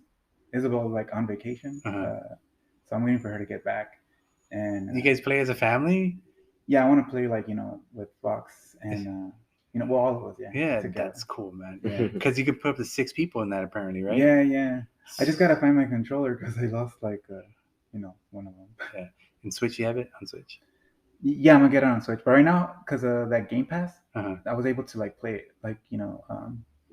Isabel's like on vacation, Uh-huh. so I'm waiting for her to get back. And You guys play as a family? yeah, I want to play like with Fox and well, all of us, yeah, Yeah, together. that's cool, man. Yeah, Because you could put up to 6 people in that, apparently, right? yeah. I just gotta find my controller because I lost like one of them. Yeah. In Switch, you have it on Switch. Yeah, I'm gonna get it on Switch, but right now because of that Game Pass, Uh-huh. I was able to like play it like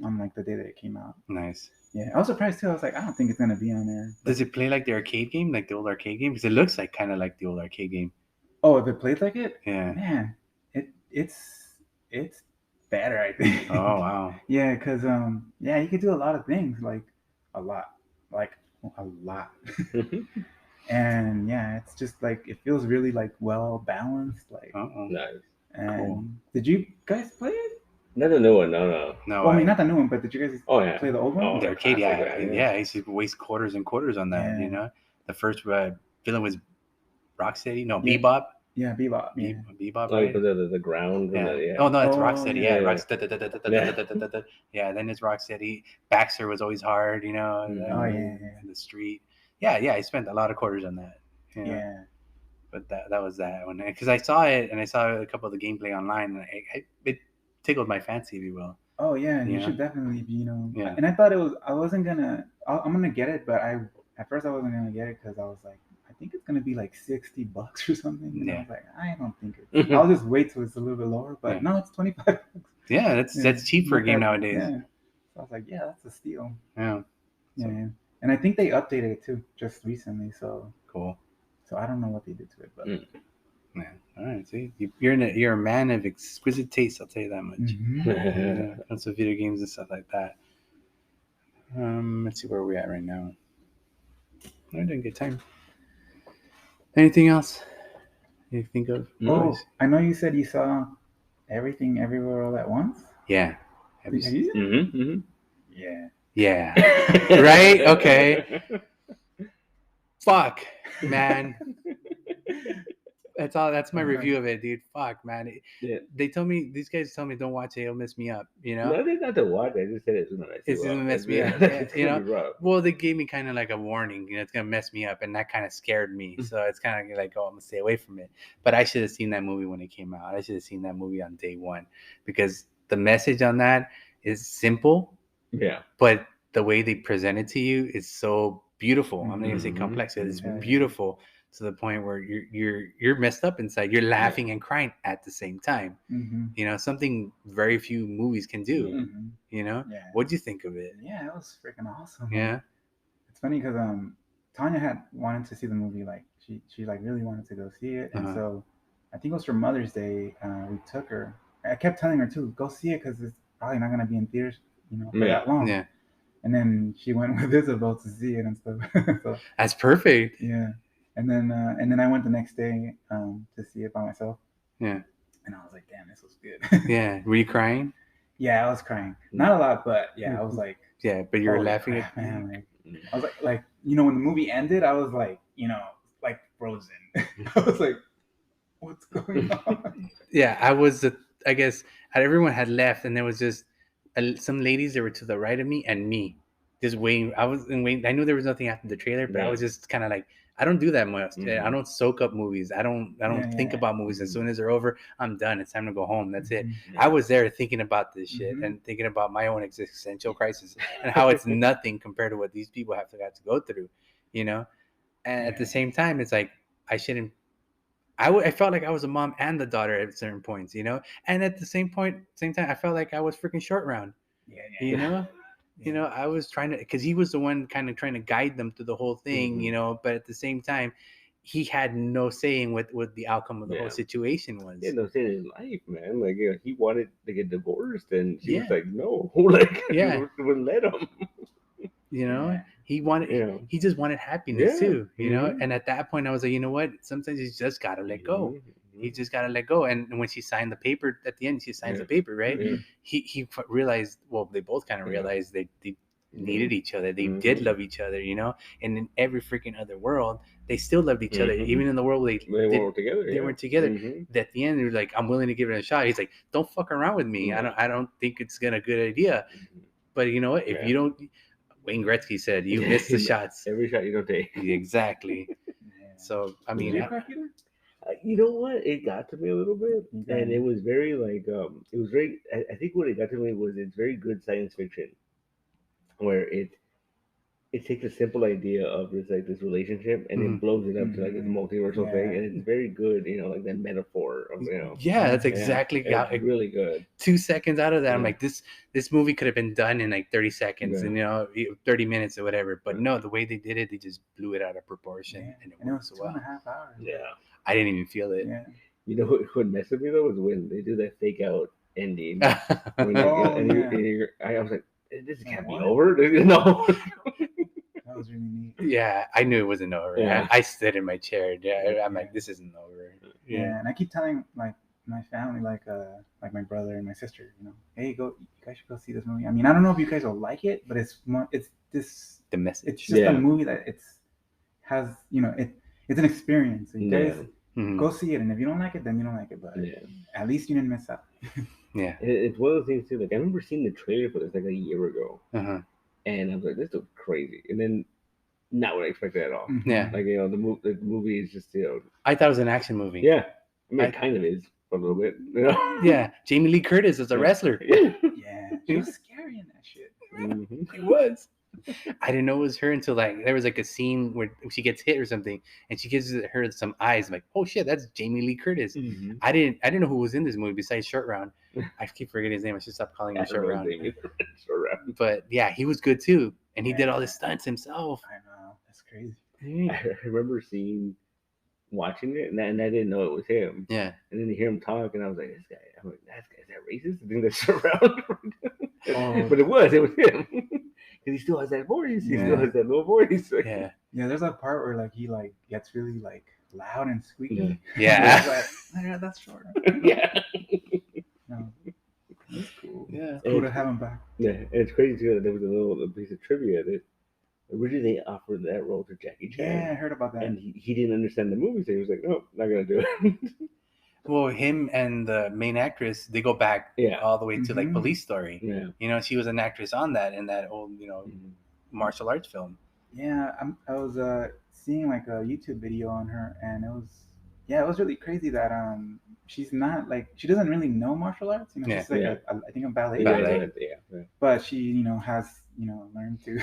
on like the day that it came out. Nice. Yeah, I was surprised too. I was like, I don't think it's gonna be on there. Does it play like the arcade game, like the old arcade game? Because it looks like kind of like the old arcade game. Oh, if it plays like it, Yeah. man, it's better, I think. Oh wow. Yeah, because yeah, you could do a lot of things, like a lot, like a lot. And yeah, it's just like it feels really like well balanced, like. Uh-oh. Nice. And Cool. did you guys play it? Not the new one. No. No, Well, I mean, not the new one, but did you guys Oh yeah. play the old one? Oh, the arcade, yeah, classic, yeah. I used to waste quarters and quarters on that. Yeah. You know, the first villain was Rocksteady. No, Yeah. Bebop. Yeah, Bebop. Yeah. Bebop, Like right? the ground. Yeah. And yeah. Oh no, it's Oh, Rocksteady. yeah. Yeah, Yeah. Rocksteady. Yeah, then it's Rocksteady. Baxter was always hard, you know. Oh, yeah. In the street. Yeah. I spent a lot of quarters on that. You know? Yeah. But that was that one because I saw it and I saw a couple of the gameplay online and it tickled my fancy, if you will. Oh yeah, you Yeah. should definitely be, Yeah. And I thought I wasn't gonna. I'm gonna get it, but at first I wasn't gonna get it because I was like, I think it's gonna be like $60 or something. And I Yeah. was like, I don't think it. I'll just wait till it's a little bit lower. But Yeah. no, it's $25. Yeah, that's cheap for a game nowadays. Yeah. So I was like, yeah, that's a steal. Yeah. Yeah. And I think they updated it too just recently. So Cool. I don't know what they did to it, but. Man, all right. See, you're a man of exquisite taste. I'll tell you that much. Mhm. Yeah, lots of video games and stuff like that. Let's see where we're at right now. I didn't get time. Anything else you think of? Oh, I know you said you saw Everything Everywhere All at Once. Yeah. Have you Have seen? you seen it? Mm-hmm. Yeah. Yeah. Right? Okay. Fuck, man. That's my review of it, dude. Fuck, man. Yeah. These guys tell me don't watch it, it'll mess me up, you know? No, they not to watch. I just said it's gonna mess you It's up. gonna mess me up. It's You gonna know? be rough. Well, they gave me kind of like a warning, it's gonna mess me up, and that kind of scared me. So it's kind of like, oh, I'm gonna stay away from it. But I should have seen that movie when it came out. I should have seen that movie on day one because the message on that is simple, Yeah. but the way they present it to you is so beautiful. I'm not gonna say Mhm. complex, but it's Yeah. beautiful to the point where you're messed up inside. You're laughing and crying at the same time. Mm-hmm. You know, something very few movies can do. Mm-hmm. You know, Yeah. what'd you think of it? Yeah, it was freaking awesome. Yeah. It's funny because Tanya had wanted to see the movie, like she like really wanted to go see it, and so I think it was for Mother's Day. We took her. I kept telling her too, go see it because it's probably not gonna be in theaters, for that long. Yeah. And then she went with Isabel to see it and stuff. So, That's perfect. yeah. And then I went the next day to see it by myself. Yeah. And I was like, damn, this was good. Yeah. Were you crying? Yeah, I was crying. Not a lot, but yeah, I was like, Yeah, but you were holy laughing crap, at man. Like, I was like, when the movie ended, I was like, like frozen. I was like, what's going on? Yeah, I guess everyone had left, and there was just some ladies that were to the right of me and me, just waiting. I was waiting. I knew there was nothing after the trailer, but I was just kind of like, I don't do that much. I don't soak up movies. I don't think about movies. As soon as they're over, I'm done. It's time to go home. That's it. I was there thinking about this shit and thinking about my own existential crisis and how it's nothing compared to what these people have to go through, And at the same time, it's like I shouldn't. I felt like I was a mom and the daughter at certain points, And at the same time, I felt like I was freaking short round. Yeah. I was trying to, because he was the one kind of trying to guide them through the whole thing, But at the same time, he had no saying what the outcome of the whole situation was. He had no say in his life, man. Like, he wanted to get divorced, and she was like, no, like, wouldn't let him. He wanted, he just wanted happiness too, And at that point, I was like, you know what? Sometimes you just gotta let go. You just gotta let go. And when she signed the paper at the end, she signs the paper, right? He realized. Well, they both kind of realized they needed each other. They did love each other, And in every freaking other world, they still loved each other. Even in the world they weren't together. They weren't together. At the end, they were like, "I'm willing to give it a shot." He's like, "Don't fuck around with me. I don't think it's a good idea." But you know what? If you don't, Wayne Gretzky said, you miss the shots. Every shot you don't take. Exactly. Yeah. So I Did mean, you crack either? You know what? It got to me a little bit, and it was very like it was very. I think what it got to me was it's very good science fiction, where it takes a simple idea of this relationship and it blows it up to like this multiversal thing, and it's very good. Like that metaphor of yeah, that's exactly how. it's really good. 2 seconds out of that, I'm Yeah. like, this movie could have been done in like 30 seconds, Yeah. and 30 minutes or whatever. But no, the way they did it, they just blew it out of proportion, and it And it worked was so well. 2.5 hours. Yeah. I didn't even feel it. Yeah. You know what messed with me though was when they do that fake out ending. When I was like, this can't be over. No. That was really neat. Yeah, I knew it wasn't over. Yeah. I stood in my chair. Yeah, I'm like, this isn't over. Yeah, and I keep telling like my family, like my brother and my sister, hey, you guys should go see this movie. I mean, I don't know if you guys will like it, but it's The message. It's just a movie that has it's an experience. So you guys go see it, and if you don't like it, then you don't like it. But at least you didn't miss out. Yeah, it's one of those things too. Like I remember seeing the trailer for this like a year ago, and I was like, this looks crazy, and then not what I expected at all. Yeah, like the movie is just I thought it was an action movie. Yeah, I mean, it kind of is for a little bit. Yeah, Jamie Lee Curtis is a wrestler. Yeah, she was scary in that shit. She was. I didn't know it was her until like there was like a scene where she gets hit or something, and she gives her some eyes. I'm like, oh shit, that's Jamie Lee Curtis. I didn't know who was in this movie besides Short Round. I keep forgetting his name. I should stop calling him Short Round. But yeah, he was good too, and he did all the stunts himself. I know, that's crazy. I remember watching it, and I didn't know it was him. Yeah, and then you hear him talk, and I was like, this guy. I'm like, is that racist? I think that's Short Round. But it was him. Because he still has that voice. He still has that little voice. Yeah. Yeah, there's a part where like he like gets really like loud and squeaky. Yeah. Like, that's Short. Yeah. No, that's cool. Yeah. It's cool to have him back. Yeah, and it's crazy too that there was a piece of trivia that originally they offered that role to Jackie Chan. Yeah, I heard about that. And he didn't understand the movie, so he was like, "No, not gonna do it." Well, him and the main actress, they go back all the way to like Police Story. Yeah. She was an actress on that in that old, martial arts film. Yeah, I was seeing like a YouTube video on her, and it was really crazy that she's not like she doesn't really know martial arts. She's like I think a ballet dancer. Yeah. But she has learned to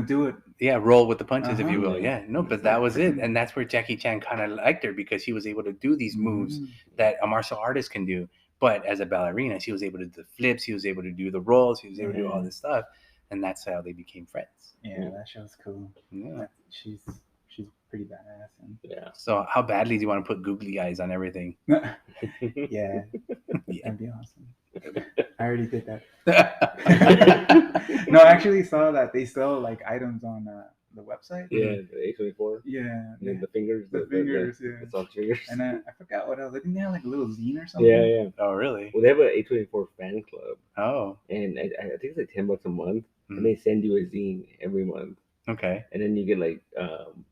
do it. Yeah, roll with the punches, if you will. Yeah, no, but that was it, and that's where Jackie Chan kind of liked her because she was able to do these moves that a martial artist can do. But as a ballerina, she was able to do the flips, she was able to do the rolls, she was able to do all this stuff, and that's how they became friends. Yeah, that show's cool. Yeah, she's pretty badass. Yeah. So, how badly do you want to put googly eyes on everything? Yeah, that'd be awesome. I already did that. No, I actually saw that they sell like items on the website. Yeah, the A24. Yeah, the fingers. The fingers. Yeah, the soft fingers. And I forgot what else. I think they have like a little zine or something. Yeah. Oh, really? Well, they have an A24 fan club. Oh. And I think it's like $10 a month, and they send you a zine every month. Okay. And then you get like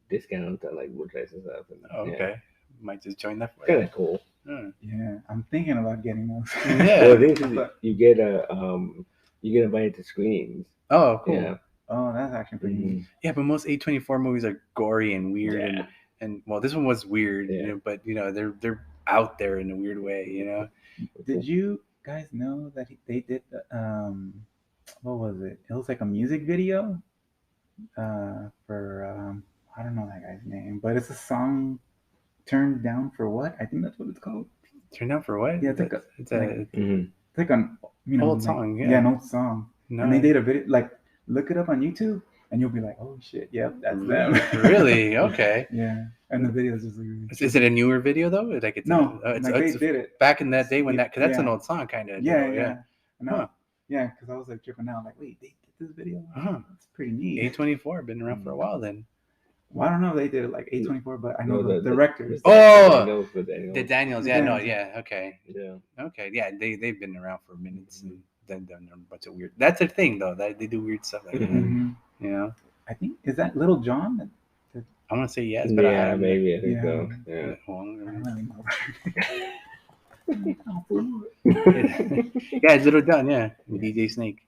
discounts on like merchandise and stuff. Okay. Might just join that. Kind of cool. Yeah, I'm thinking about getting those. Yeah. Well, you get invited to screenings. Oh, cool. Yeah. Oh, that's actually pretty neat. Yeah, but most A24 movies are gory and weird, and well, this one was weird, but they're out there in a weird way, Did you guys know that they did what was it? It was like a music video for I don't know that guy's name, but it's a song Turned Down for What? I think that's what it's called. Turned Down for What? Yeah, it's like an old song. Yeah, an old song. No. And they did a video. Like, look it up on YouTube, and you'll be like, "Oh shit, yep, that's them." Really? Okay. Yeah, and the video is just like. Really is it a newer video though? Like it's they did it back in that day when because that's an old song, kind of. Yeah. No. Yeah, because I was like tripping out, like, wait, they did this video? That's pretty neat. A24 been around for a while then. Well, I don't know if they did it like A24, but I know the directors. The Daniels. Yeah, no, yeah, okay. Yeah. Okay, yeah, they've been around for minutes and then done a bunch of weird. That's a thing though. That they do weird stuff like that. I think is that Little John. I want to say yes, but maybe I think so. Yeah. Yeah, it's Little John. Yeah, with DJ Snake.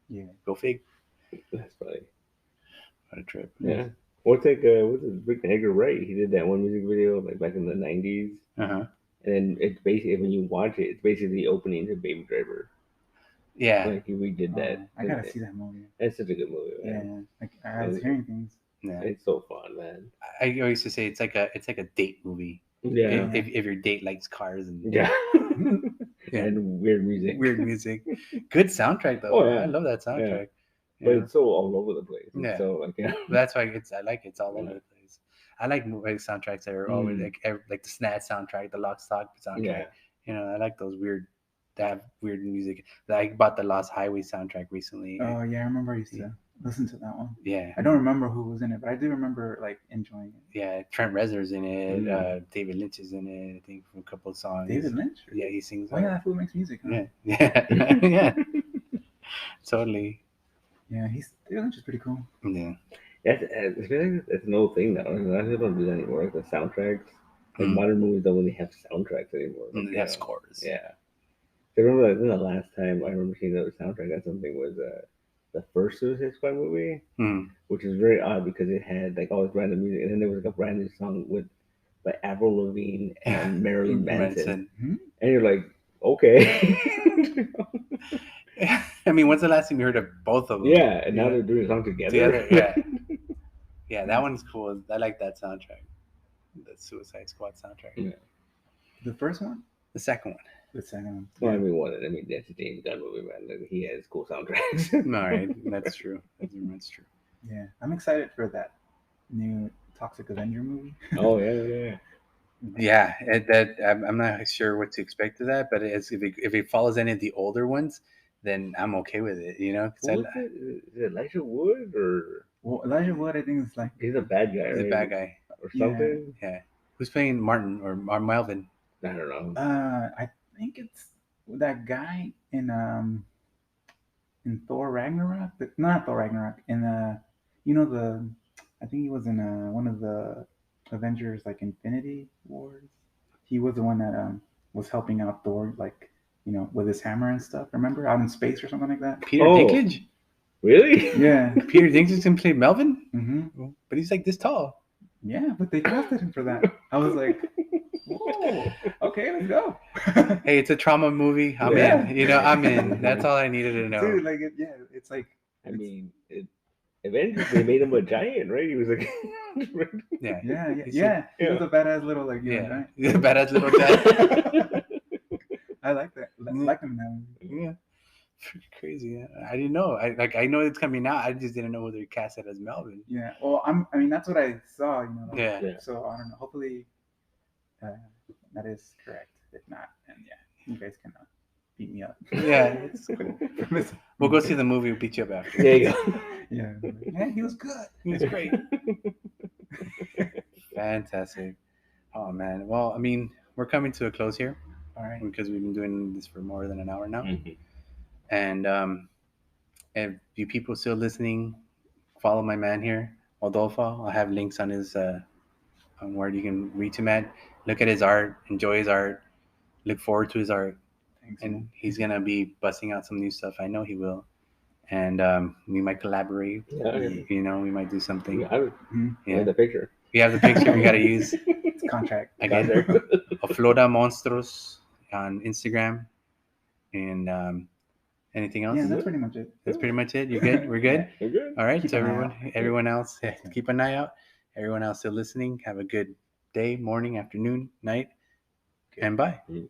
Yeah. Go fig. That's funny. What a trip. Yeah. What's Rick Edgar Wright? He did that one music video like back in the '90s, Uh-huh. and then it's basically when you watch it, it's basically the opening to Baby Driver. Yeah. Like he redid that. I gotta see that movie. It's such a good movie, Yeah, man. like I was hearing things. Yeah. It's so fun, man. I used to say it's like a date movie. Yeah. If your date likes cars and Yeah. Yeah. And weird music. weird music, good soundtrack though. Oh, yeah. I love that Yeah. soundtrack. But Yeah. it's so all over the place. It's Yeah. so like But that's why I like it's all over Yeah. the place. I like movie soundtracks that are always Mm. like the Snatch soundtrack, the Lock Stock soundtrack. Yeah. I like those weird. They have weird music. I bought the Lost Highway soundtrack recently. Oh yeah, I remember I used to listen to that one. Yeah. I don't remember who was in it, but I do remember like enjoying it. Yeah, Trent Reznor's in it. Mm. David Lynch is in it. I think from a couple of songs. David Lynch? Yeah, he sings. Oh yeah, that fool makes music. Huh? Yeah, yeah, yeah. Totally. Yeah, David Lynch is pretty cool. Yeah. I feel like that's an old thing now. A lot of people don't do that anymore. Like the soundtracks. Like Mm. modern movies don't really have soundtracks anymore. Like, They have scores. Yeah. I remember like, the last time I remember seeing another soundtrack on something was the first Suicide Squad movie, Mm. which was very odd because it had like all this random music, and then there was like a brand new song with by Avril Lavigne and Marilyn Manson, and you're like, okay. I mean, when's the last time you heard of both of them? Yeah, and now they're doing a song together. Yeah. Yeah, that one's cool. I like that soundtrack. The Suicide Squad soundtrack. Yeah. The first one? The second one. The second one. Well, I mean, that's a James Gunn movie, man. Like, he has cool soundtracks. All right, that's true. That's true. Yeah, I'm excited for that new Toxic Avenger movie. Oh yeah. Yeah, I'm not sure what to expect of that, but if it follows any of the older ones, then I'm okay with it. Who is it? Is it Elijah Wood or? Well, Elijah Wood, I think is like He's a bad guy. He's right? a bad guy. Or something. Yeah. Who's playing Martin or Melvin? I don't know. I think it's that guy in Thor Ragnarok. Not Thor Ragnarok. In I think he was in one of the Avengers like Infinity Wars. He was the one that was helping out Thor like with his hammer and stuff. Remember out in space or something like that. Peter Dinklage. Really? Yeah. Peter Dinklage can play Melvin, Mm-hmm. but he's like this tall. Yeah, but they casted him for that. I was like, whoa, okay, let's go. Hey, it's a trauma movie. I'm in. I'm in. That's all I needed to know. Dude, like, it's like. I mean, Avengers, they made him a giant, right? He was like. Yeah. He was a badass little like giant. Yeah, badass little giant. I like that. I like him now. Yeah. Pretty crazy. I didn't know. I know it's coming out. I just didn't know whether he cast it as Melvin. Yeah. Well, I mean, that's what I saw. Yeah. So I don't know. Hopefully, that is correct. If not, then you guys can beat me up. Yeah, it's cool. We'll go see the movie. We'll beat you up after. There you go. Yeah, he was good. He was great. Fantastic. Oh man. Well, I mean, we're coming to a close here. All right. Because we've been doing this for more than an hour now. Mm-hmm. And if you people still listening, follow my man here, Adolfo. I'll have links on his on where you can reach him at. Look at his art, enjoy his art, look forward to his art. Thanks, and man. He's gonna be busting out some new stuff. I know he will. And we might collaborate. Yeah. We might do something. I have the picture. We have the picture we gotta use. It's contract. Again, OflodaMonstros on Instagram. And anything else? Yeah, that's pretty much it. That's pretty much it. You good? We're good? We're good. All right. Keep So an eye out. everyone else, keep an eye out. Everyone else still listening, have a good day, morning, afternoon, night, and bye. Mm.